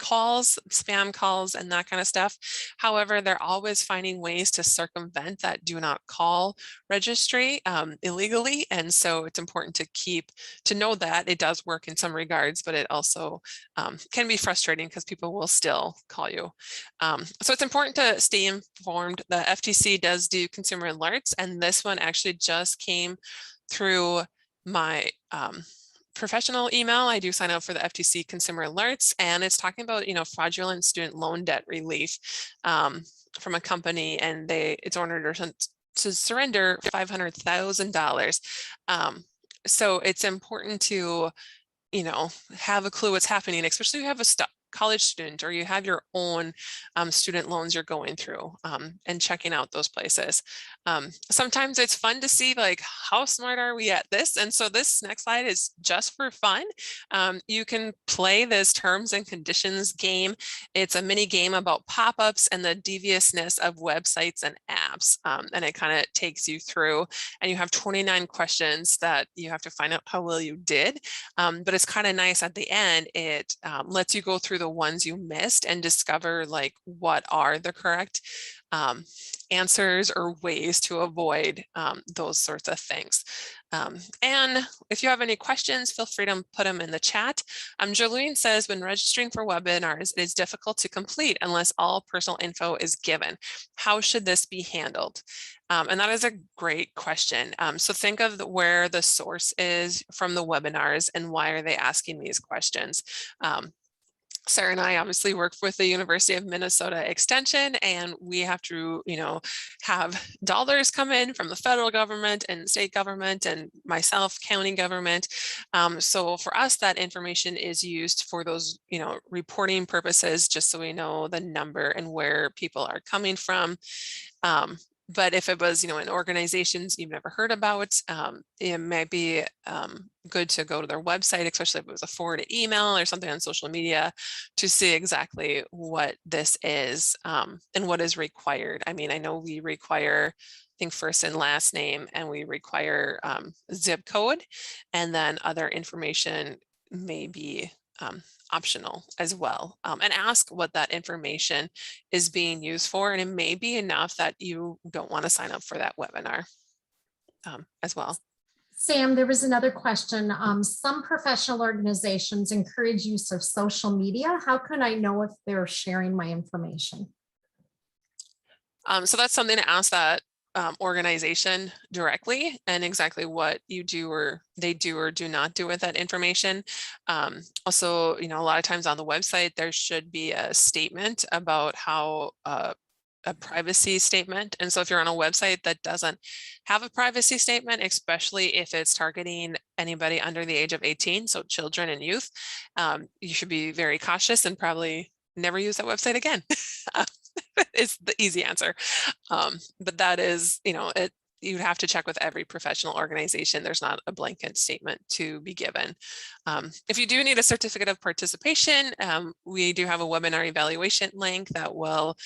[SPEAKER 2] calls, spam calls, and that kind of stuff. However, they're always finding ways to circumvent that do not call registry illegally. And so it's important to know that it does work in some regards, but it also can be frustrating because people will still call you. So it's important to stay informed. The FTC does do consumer alerts, and this one actually just came through my professional email. I do sign up for the FTC consumer alerts, and it's talking about, fraudulent student loan debt relief from a company, and it's ordered to surrender $500,000. So it's important to, have a clue what's happening, especially if you have a college student, or you have your own student loans you're going through, and checking out those places. Sometimes it's fun to see like, how smart are we at this? And so this next slide is just for fun. You can play this terms and conditions game. It's a mini game about pop-ups and the deviousness of websites and apps. And it kind of takes you through, and you have 29 questions that you have to find out how well you did. But it's kind of nice at the end. It lets you go through the ones you missed and discover like what are the correct answers or ways to avoid those sorts of things. And if you have any questions, feel free to put them in the chat. Jolene says, when registering for webinars, it is difficult to complete unless all personal info is given. How should this be handled? And that is a great question. So think of where the source is from the webinars and why are they asking these questions. Sarah and I obviously work with the University of Minnesota Extension, and we have to, have dollars come in from the federal government and state government and myself, county government. So for us, that information is used for those, reporting purposes, just so we know the number and where people are coming from. But if it was, in organizations you've never heard about, it might be good to go to their website, especially if it was a forwarded email or something on social media, to see exactly what this is and what is required. I mean, I know we require, I think, first and last name, and we require zip code, and then other information may be optional as well, and ask what that information is being used for. And it may be enough that you don't want to sign up for that webinar as well.
[SPEAKER 1] Sam, there was another question. Some professional organizations encourage use of social media. How can I know if they're sharing my information?
[SPEAKER 2] So that's something to ask that organization directly, and exactly what you do or they do or do not do with that information. Also, a lot of times on the website, there should be a statement about how a privacy statement. And so if you're on a website that doesn't have a privacy statement, especially if it's targeting anybody under the age of 18, so children and youth, you should be very cautious and probably never use that website again. Is the easy answer. But that is, you'd have to check with every professional organization. There's not a blanket statement to be given. If you do need a certificate of participation, we do have a webinar evaluation link that will,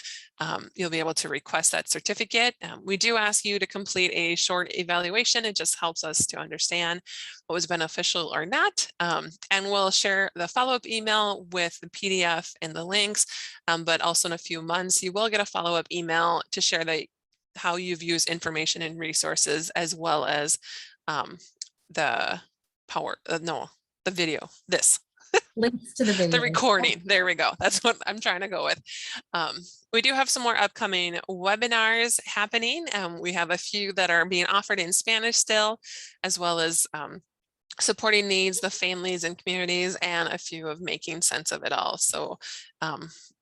[SPEAKER 2] you'll be able to request that certificate. We do ask you to complete a short evaluation. It just helps us to understand what was beneficial or not. And we'll share the follow-up email with the PDF and the links, but also in a few months, you will get a follow-up email to share how you've used information and resources, as well as the video,
[SPEAKER 1] Links to the video.
[SPEAKER 2] the recording. There we go. That's what I'm trying to go with. We do have some more upcoming webinars happening. We have a few that are being offered in Spanish still, as well as supporting needs, the families and communities, and a few of making sense of it all. So,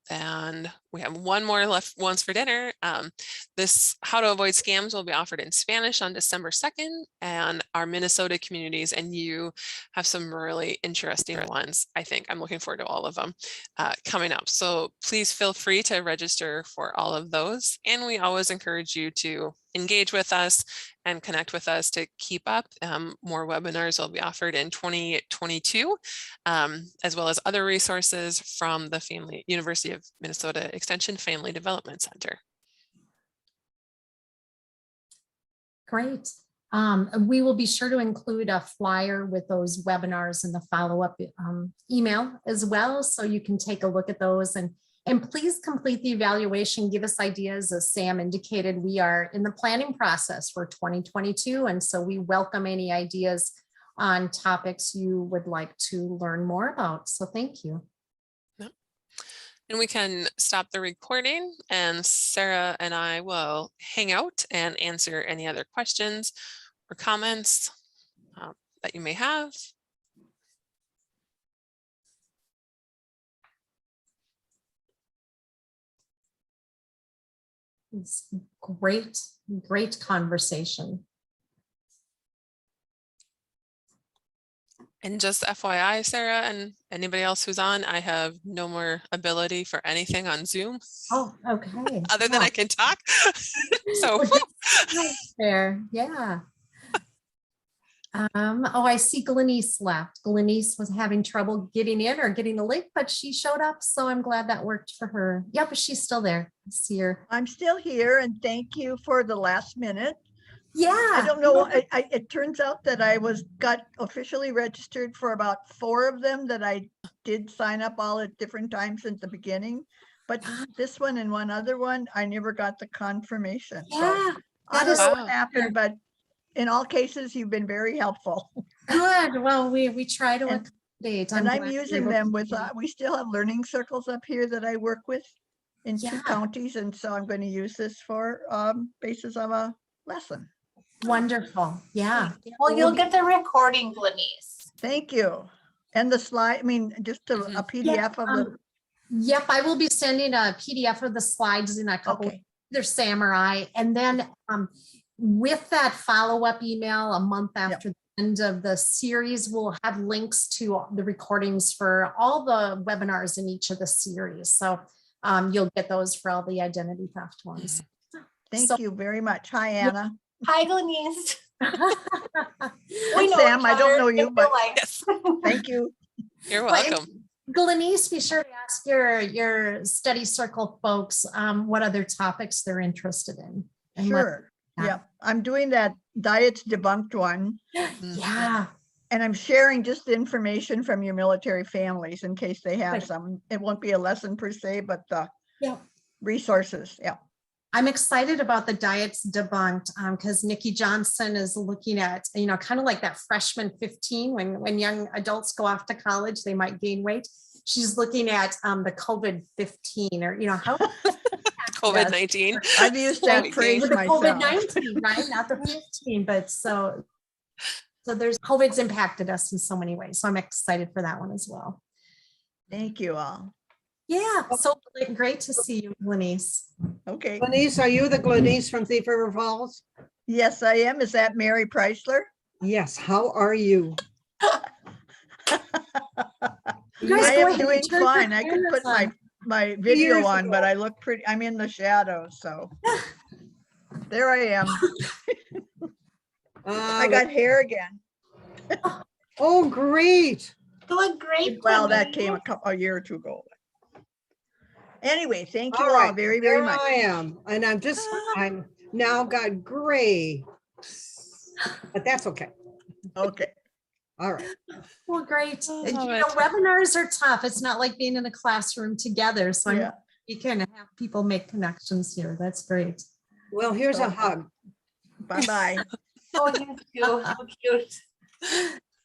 [SPEAKER 2] and we have one more left, once for dinner. This How to Avoid Scams will be offered in Spanish on December 2nd, and our Minnesota communities and you have some really interesting ones. I think I'm looking forward to all of them coming up. So please feel free to register for all of those. And we always encourage you to engage with us and connect with us to keep up. More webinars will be offered in 2022, as well as other resources from the University of Minnesota Extension Family Development Center.
[SPEAKER 1] Great. We will be sure to include a flyer with those webinars in the follow-up email as well, so you can take a look at those, and please complete the evaluation. Give us ideas. As Sam indicated, we are in the planning process for 2022, and so we welcome any ideas on topics you would like to learn more about. So thank you.
[SPEAKER 2] And we can stop the recording, and Sarah and I will hang out and answer any other questions or comments that you may have.
[SPEAKER 1] It's great conversation.
[SPEAKER 2] And just FYI, Sarah, and anybody else who's on, I have no more ability for anything on Zoom
[SPEAKER 1] Oh, okay.
[SPEAKER 2] other than I can talk. So
[SPEAKER 1] Well, right there. Yeah. Oh, I see Glenise left. Glenise was having trouble getting in or getting the link, but she showed up. So I'm glad that worked for her. Yeah, but she's still there. I see her.
[SPEAKER 3] I'm still here and thank you for the last minute.
[SPEAKER 1] Yeah.
[SPEAKER 3] I don't know. It turns out that I got officially registered for about 4 of them that I did sign up all at different times at the beginning. But this one and one other one, I never got the confirmation. So
[SPEAKER 1] Yeah.
[SPEAKER 3] I
[SPEAKER 1] That
[SPEAKER 3] don't
[SPEAKER 1] is
[SPEAKER 3] know
[SPEAKER 2] Wow.
[SPEAKER 3] what happened, but in all cases, you've been very helpful.
[SPEAKER 1] good. Well, we try to
[SPEAKER 3] And-
[SPEAKER 1] accommodate.
[SPEAKER 3] And I'm
[SPEAKER 1] glad you're
[SPEAKER 3] using
[SPEAKER 1] able
[SPEAKER 3] them
[SPEAKER 1] to
[SPEAKER 3] with,
[SPEAKER 1] do it.
[SPEAKER 3] we still have learning circles up here that I work with in 2
[SPEAKER 1] Yeah.
[SPEAKER 3] counties. And so I'm going to use this for basis of a lesson.
[SPEAKER 1] Wonderful. Yeah.
[SPEAKER 4] Well, you'll get the recording, Glenise.
[SPEAKER 3] Thank you. And the slide, I mean, just a PDF of the,
[SPEAKER 1] Yep, I will be sending a PDF of the slides in a couple.
[SPEAKER 3] okay,
[SPEAKER 1] They're Samurai. And then with that follow-up email a month after the end of the series, we'll have links to the recordings for all the webinars in each of the series. So you'll get those for all the identity theft ones.
[SPEAKER 3] thank you very much. Hi, Anna.
[SPEAKER 4] Hi, Glenise.
[SPEAKER 3] And Sam, I don't know you, but
[SPEAKER 2] Yes,
[SPEAKER 3] thank you.
[SPEAKER 2] you're
[SPEAKER 1] Well, and
[SPEAKER 2] welcome.
[SPEAKER 1] Glenise, be sure to ask your study circle folks what other topics they're interested in. And let-
[SPEAKER 3] Sure. Yeah, I'm doing that Diets Debunked one,
[SPEAKER 1] Yeah.
[SPEAKER 3] and I'm sharing just the information from your military families in case they have
[SPEAKER 1] Right.
[SPEAKER 3] some. It won't be a lesson per se, but the
[SPEAKER 1] Yeah.
[SPEAKER 3] resources. Yeah.
[SPEAKER 1] I'm excited about the Diets Debunked because Nikki Johnson is looking at, kind of like that freshman 15, when young adults go off to college, they might gain weight. She's looking at the COVID-15 or, how
[SPEAKER 2] COVID-19.
[SPEAKER 3] I've used that
[SPEAKER 2] Right,
[SPEAKER 3] phrase
[SPEAKER 1] with the
[SPEAKER 3] myself.
[SPEAKER 1] COVID-19, right? Not the 15, but so there's COVID's impacted us in so many ways. So I'm excited for that one as well.
[SPEAKER 3] Thank you all.
[SPEAKER 1] Yeah, so great to see you, Glenise.
[SPEAKER 3] Okay.
[SPEAKER 5] Glenise, are you the Glenise from Thief River Falls?
[SPEAKER 3] Yes, I am. Is that Mary Preisler?
[SPEAKER 5] Yes, how are you?
[SPEAKER 1] You guys
[SPEAKER 3] I
[SPEAKER 1] go
[SPEAKER 3] am
[SPEAKER 1] ahead and
[SPEAKER 3] doing
[SPEAKER 1] turn your
[SPEAKER 3] fine. I could put
[SPEAKER 1] cameras
[SPEAKER 3] my video
[SPEAKER 5] years
[SPEAKER 3] on, but
[SPEAKER 5] ago.
[SPEAKER 3] I look pretty, I'm in the shadows, so. There I am. I got hair again.
[SPEAKER 5] Oh, great.
[SPEAKER 4] You look great.
[SPEAKER 3] Well, that
[SPEAKER 4] Glenise.
[SPEAKER 3] came a year or two ago. Anyway, thank you
[SPEAKER 5] All
[SPEAKER 3] all
[SPEAKER 5] right,
[SPEAKER 3] very, very
[SPEAKER 5] there
[SPEAKER 3] much.
[SPEAKER 5] I am, and I'm now got gray, but that's okay.
[SPEAKER 3] Okay.
[SPEAKER 5] All right.
[SPEAKER 1] Well, great.
[SPEAKER 2] I
[SPEAKER 1] And,
[SPEAKER 2] love it.
[SPEAKER 1] webinars are tough. It's not like being in a classroom together. So
[SPEAKER 3] Yeah.
[SPEAKER 1] you can have people make connections here. That's great.
[SPEAKER 5] Well, here's a hug.
[SPEAKER 3] Bye-bye.
[SPEAKER 4] Oh, you too. How cute.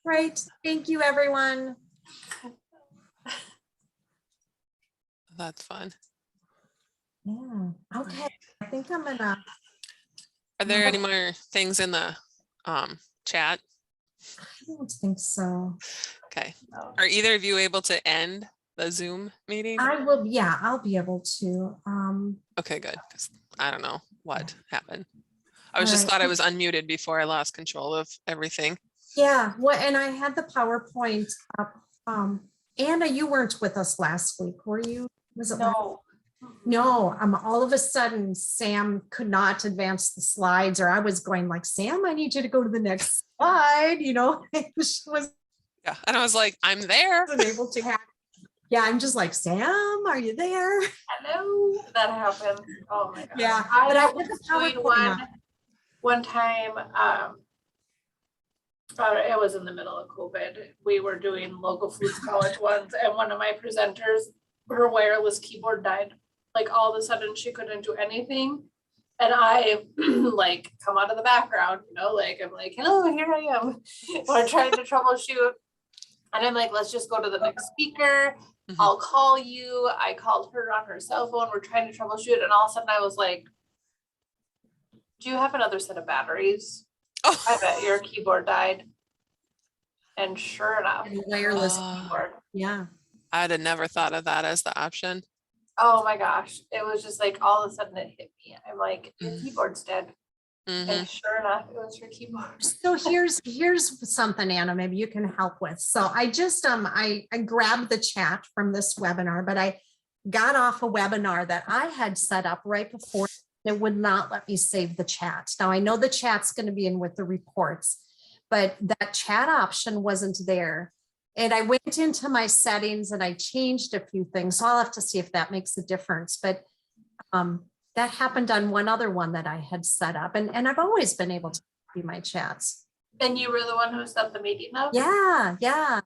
[SPEAKER 1] Great. Thank you, everyone.
[SPEAKER 2] That's fun.
[SPEAKER 1] Yeah. Okay. I think I'm gonna.
[SPEAKER 2] Are there any more things in the chat?
[SPEAKER 1] I don't think so.
[SPEAKER 2] Okay. Are either of you able to end the Zoom meeting?
[SPEAKER 1] I will. Yeah, I'll be able to.
[SPEAKER 2] Okay, good. 'Cause I don't know what happened. I was
[SPEAKER 1] All
[SPEAKER 2] just
[SPEAKER 1] right.
[SPEAKER 2] thought I was unmuted before I lost control of everything.
[SPEAKER 1] Yeah. Well, and I had the PowerPoint up. Anna, you weren't with us last week, were you? Was it?
[SPEAKER 4] No.
[SPEAKER 1] No, all of a sudden Sam could not advance the slides, or I was going like, Sam, I need you to go to the next slide, she wasn't
[SPEAKER 2] Yeah. And I was like, I'm there.
[SPEAKER 1] able to have. Yeah, I'm just like, Sam, are you there?
[SPEAKER 4] Hello. That happened. Oh my God.
[SPEAKER 1] Yeah, but I
[SPEAKER 4] was
[SPEAKER 1] did the
[SPEAKER 4] doing
[SPEAKER 1] PowerPoint up.
[SPEAKER 4] one time. It was in the middle of COVID. We were doing local foods college ones, and one of my presenters, her wireless keyboard died. Like all of a sudden, she couldn't do anything, and I like come out of the background. I'm like, hello, here I am. We're trying to troubleshoot, and I'm like, let's just go to the next speaker.
[SPEAKER 2] Mhm.
[SPEAKER 4] I'll call you. I called her on her cell phone. We're trying to troubleshoot, and all of a sudden, I was like, do you have another set of batteries?
[SPEAKER 2] Oh,
[SPEAKER 4] I bet your keyboard died. And sure enough,
[SPEAKER 1] And wireless
[SPEAKER 2] Oh.
[SPEAKER 1] keyboard. Yeah.
[SPEAKER 2] I'd have never thought of that as the option.
[SPEAKER 4] oh my gosh, it was just like all of a sudden it hit me. I'm like, your
[SPEAKER 2] Mm.
[SPEAKER 4] keyboard's dead.
[SPEAKER 2] Mhm.
[SPEAKER 4] And sure enough, it was her keyboard.
[SPEAKER 1] So here's something, Anna, maybe you can help with. So I just I grabbed the chat from this webinar, but I got off a webinar that I had set up right before. It would not let me save the chat. Now I know the chat's going to be in with the reports, but that chat option wasn't there. And I went into my settings and I changed a few things. So I'll have to see if that makes a difference. But that happened on one other one that I had set up. And I've always been able to do my chats.
[SPEAKER 4] And you were the one who set the meeting up?
[SPEAKER 1] Yeah, yeah.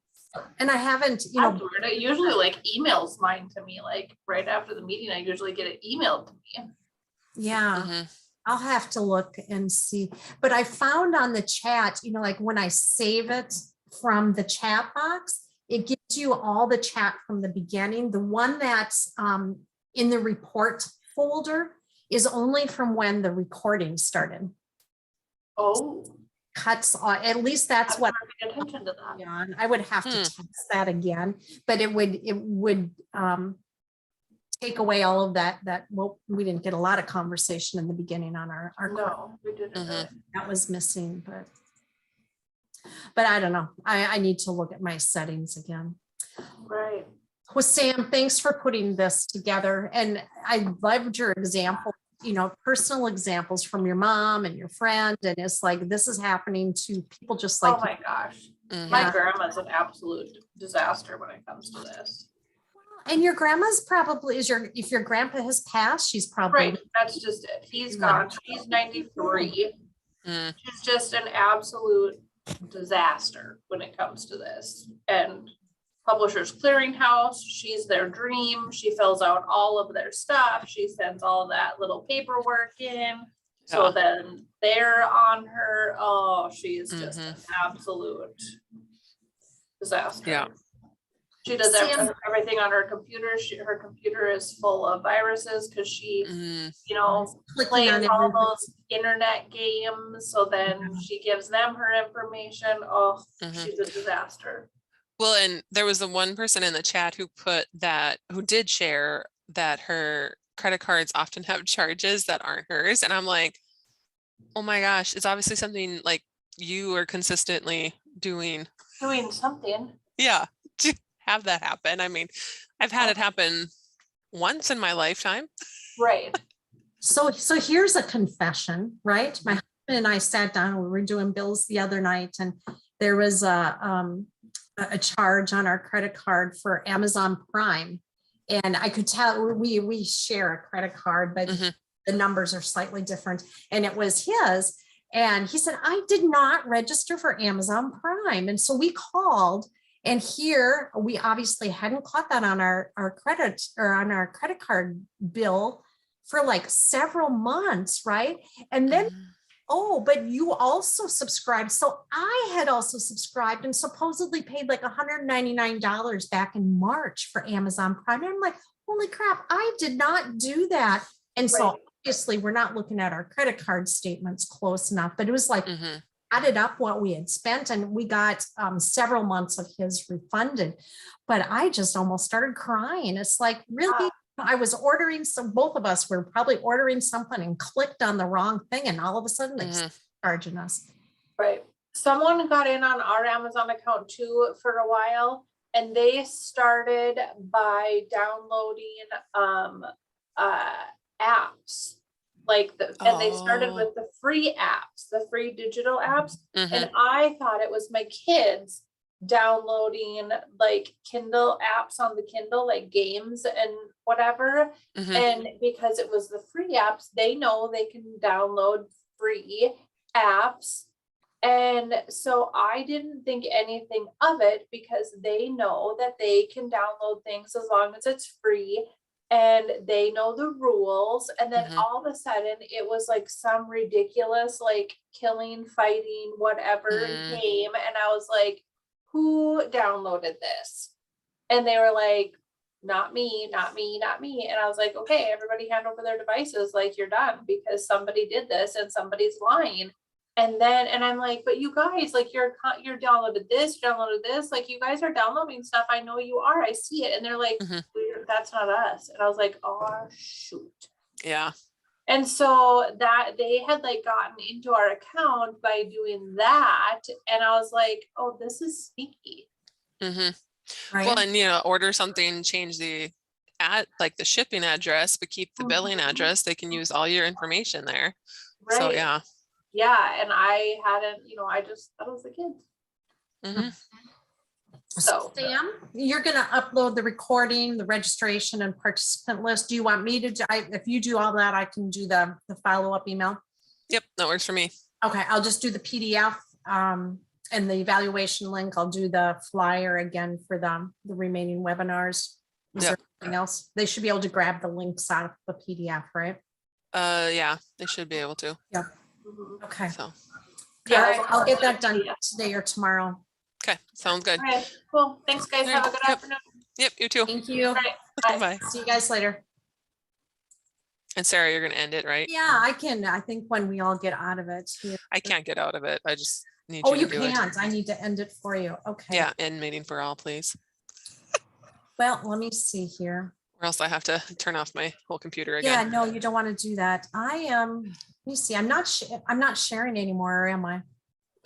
[SPEAKER 1] And I haven't, you know.
[SPEAKER 4] That's weird. It usually like emails mine to me, like right after the meeting, I usually get it emailed to me.
[SPEAKER 1] Yeah.
[SPEAKER 2] Mhm.
[SPEAKER 1] I'll have to look and see. But I found on the chat, you know, like when I save it from the chat box, it gives you all the chat from the beginning. The one that's in the report folder is only from when the recording started.
[SPEAKER 4] Oh,
[SPEAKER 1] Cuts off, at least that's
[SPEAKER 4] I'm
[SPEAKER 1] what
[SPEAKER 4] paying attention to that.
[SPEAKER 1] on. I would have to test that again, but it would take away all of that, well, we didn't get a lot of conversation in the beginning on our
[SPEAKER 4] No, we didn't.
[SPEAKER 2] Mhm.
[SPEAKER 4] Really.
[SPEAKER 1] that was missing, but I don't know. I need to look at my settings again.
[SPEAKER 4] Right.
[SPEAKER 1] Well, Sam, thanks for putting this together. And I loved your example, you know, personal examples from your mom and your friend. And it's like, this is happening to people just like,
[SPEAKER 4] Oh my gosh.
[SPEAKER 2] Mhm.
[SPEAKER 4] My grandma's an absolute disaster when it comes to this.
[SPEAKER 1] and your grandma's probably if your grandpa has passed, she's probably
[SPEAKER 4] Right. That's just it. He's gone. She's 93.
[SPEAKER 2] Mm.
[SPEAKER 4] She's just an absolute disaster when it comes to this. And Publishers Clearinghouse, she's their dream. She fills out all of their stuff. She sends all of that little paperwork in. So
[SPEAKER 2] Yeah.
[SPEAKER 4] then they're on her. Oh, she is just an
[SPEAKER 2] Mhm.
[SPEAKER 4] absolute disaster.
[SPEAKER 2] Yeah.
[SPEAKER 4] She does
[SPEAKER 1] Sam-
[SPEAKER 4] everything on her computer. Her computer is full of viruses because she,
[SPEAKER 2] Mm.
[SPEAKER 4] you know,
[SPEAKER 1] clicking on
[SPEAKER 4] plays all
[SPEAKER 1] everything.
[SPEAKER 4] those internet games. So then she gives them her information. Oh,
[SPEAKER 2] Mhm.
[SPEAKER 4] she's a disaster.
[SPEAKER 2] Well, and there was the one person in the chat who did share that her credit cards often have charges that aren't hers. And I'm like, oh my gosh, it's obviously something like you are consistently doing.
[SPEAKER 4] Doing something.
[SPEAKER 2] Yeah, to have that happen. I mean, I've had it happen once in my lifetime.
[SPEAKER 4] Right.
[SPEAKER 1] So here's a confession, right? My husband and I sat down, we were doing bills the other night, and there was a charge on our credit card for Amazon Prime. And I could tell we share a credit card, but
[SPEAKER 2] Mhm.
[SPEAKER 1] the numbers are slightly different. And it was his. And he said, I did not register for Amazon Prime. And so we called, and here we obviously hadn't caught that on our credit or on our credit card bill for like several months, right? And then
[SPEAKER 2] Mhm.
[SPEAKER 1] oh, but you also subscribed. So I had also subscribed and supposedly paid like $199 back in March for Amazon Prime. And I'm like, holy crap, I did not do that. And so
[SPEAKER 4] Right.
[SPEAKER 1] obviously we're not looking at our credit card statements close enough, but it was like
[SPEAKER 2] Mhm.
[SPEAKER 1] added up what we had spent, and we got several months of his refunded. But I just almost started crying. It's like, really? I was ordering both of us were probably ordering something and clicked on the wrong thing, and all of a sudden they're
[SPEAKER 2] Mhm.
[SPEAKER 1] charging us.
[SPEAKER 4] Right. Someone got in on our Amazon account too for a while, and they started by downloading apps. And they started with the free apps, the free digital apps.
[SPEAKER 2] Mhm.
[SPEAKER 4] And I thought it was my kids downloading like Kindle apps on the Kindle, like games and whatever.
[SPEAKER 2] Mhm.
[SPEAKER 4] And because it was the free apps, they know they can download free apps. And so I didn't think anything of it because they know that they can download things as long as it's free and they know the rules. And then
[SPEAKER 2] Mhm.
[SPEAKER 4] all of a sudden it was like some ridiculous, like killing, fighting, whatever
[SPEAKER 2] Mm.
[SPEAKER 4] game. And I was like, who downloaded this? And they were like, not me, not me, not me. And I was like, okay, everybody hand over their devices, like you're done because somebody did this and somebody's lying. And I'm like, but you guys, like you're downloaded this, like you guys are downloading stuff. I know you are. I see it. And they're like,
[SPEAKER 2] Mhm.
[SPEAKER 4] that's not us. And I was like, oh shoot.
[SPEAKER 2] Yeah.
[SPEAKER 4] And so that they had like gotten into our account by doing that. And I was like, oh, this is sneaky.
[SPEAKER 2] Mm-hmm.
[SPEAKER 1] Right?
[SPEAKER 2] Well, and order something, change the like the shipping address, but keep the billing
[SPEAKER 4] Mhm.
[SPEAKER 2] address. They can use all your information there. So
[SPEAKER 4] Right.
[SPEAKER 2] yeah.
[SPEAKER 4] Yeah. And I hadn't, I just thought it was the kids.
[SPEAKER 2] Mm-hmm.
[SPEAKER 4] So
[SPEAKER 1] Sam, you're going to upload the recording, the registration and participant list. Do you want me to, if you do all that, I can do the follow-up email?
[SPEAKER 2] Yep, that works for me.
[SPEAKER 1] Okay, I'll just do the PDF and the evaluation link. I'll do the flyer again for the remaining webinars. Is there
[SPEAKER 2] Yep.
[SPEAKER 1] anything else? They should be able to grab the links out of the PDF, right?
[SPEAKER 2] Yeah, they should be able to.
[SPEAKER 4] mhm.
[SPEAKER 1] Okay.
[SPEAKER 2] So,
[SPEAKER 1] All
[SPEAKER 4] Yeah,
[SPEAKER 1] right,
[SPEAKER 4] those
[SPEAKER 1] I'll
[SPEAKER 4] are
[SPEAKER 1] get that
[SPEAKER 4] the
[SPEAKER 1] done
[SPEAKER 4] PDFs.
[SPEAKER 1] today or tomorrow.
[SPEAKER 2] okay, sounds good.
[SPEAKER 4] All right, cool. Thanks, guys.
[SPEAKER 2] All
[SPEAKER 4] Have a
[SPEAKER 2] right,
[SPEAKER 4] good
[SPEAKER 2] yep.
[SPEAKER 4] afternoon.
[SPEAKER 2] Yep, you too.
[SPEAKER 1] Thank you.
[SPEAKER 4] All right, bye.
[SPEAKER 2] Bye.
[SPEAKER 1] See you guys later.
[SPEAKER 2] And Sarah, you're gonna end it, right?
[SPEAKER 1] Yeah, I think when we all get out of it here.
[SPEAKER 2] I can't get out of it. I just need
[SPEAKER 1] Oh,
[SPEAKER 2] you
[SPEAKER 1] you
[SPEAKER 2] to do it.
[SPEAKER 1] can't. I need to end it for you. Okay.
[SPEAKER 2] Yeah, end meeting for all, please.
[SPEAKER 1] Well, let me see here.
[SPEAKER 2] Or else I have to turn off my whole computer
[SPEAKER 1] Yeah,
[SPEAKER 2] again.
[SPEAKER 1] no, you don't want to do that. I am, let me see. I'm not sharing anymore, or am I?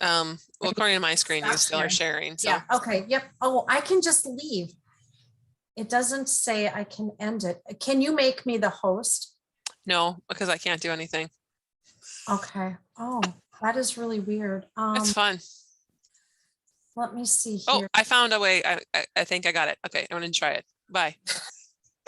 [SPEAKER 2] Well, according to my screen, you
[SPEAKER 1] Stop
[SPEAKER 2] still are sharing. So
[SPEAKER 1] Yeah, okay, yep. Oh, I can just leave. It doesn't say I can end it. Can you make me the host?
[SPEAKER 2] no, because I can't do anything.
[SPEAKER 1] Okay. Oh, that is really weird.
[SPEAKER 2] It's fun.
[SPEAKER 1] Let me see
[SPEAKER 2] Oh,
[SPEAKER 1] here.
[SPEAKER 2] I found a way. I think I got it. Okay, I'm gonna try it. Bye.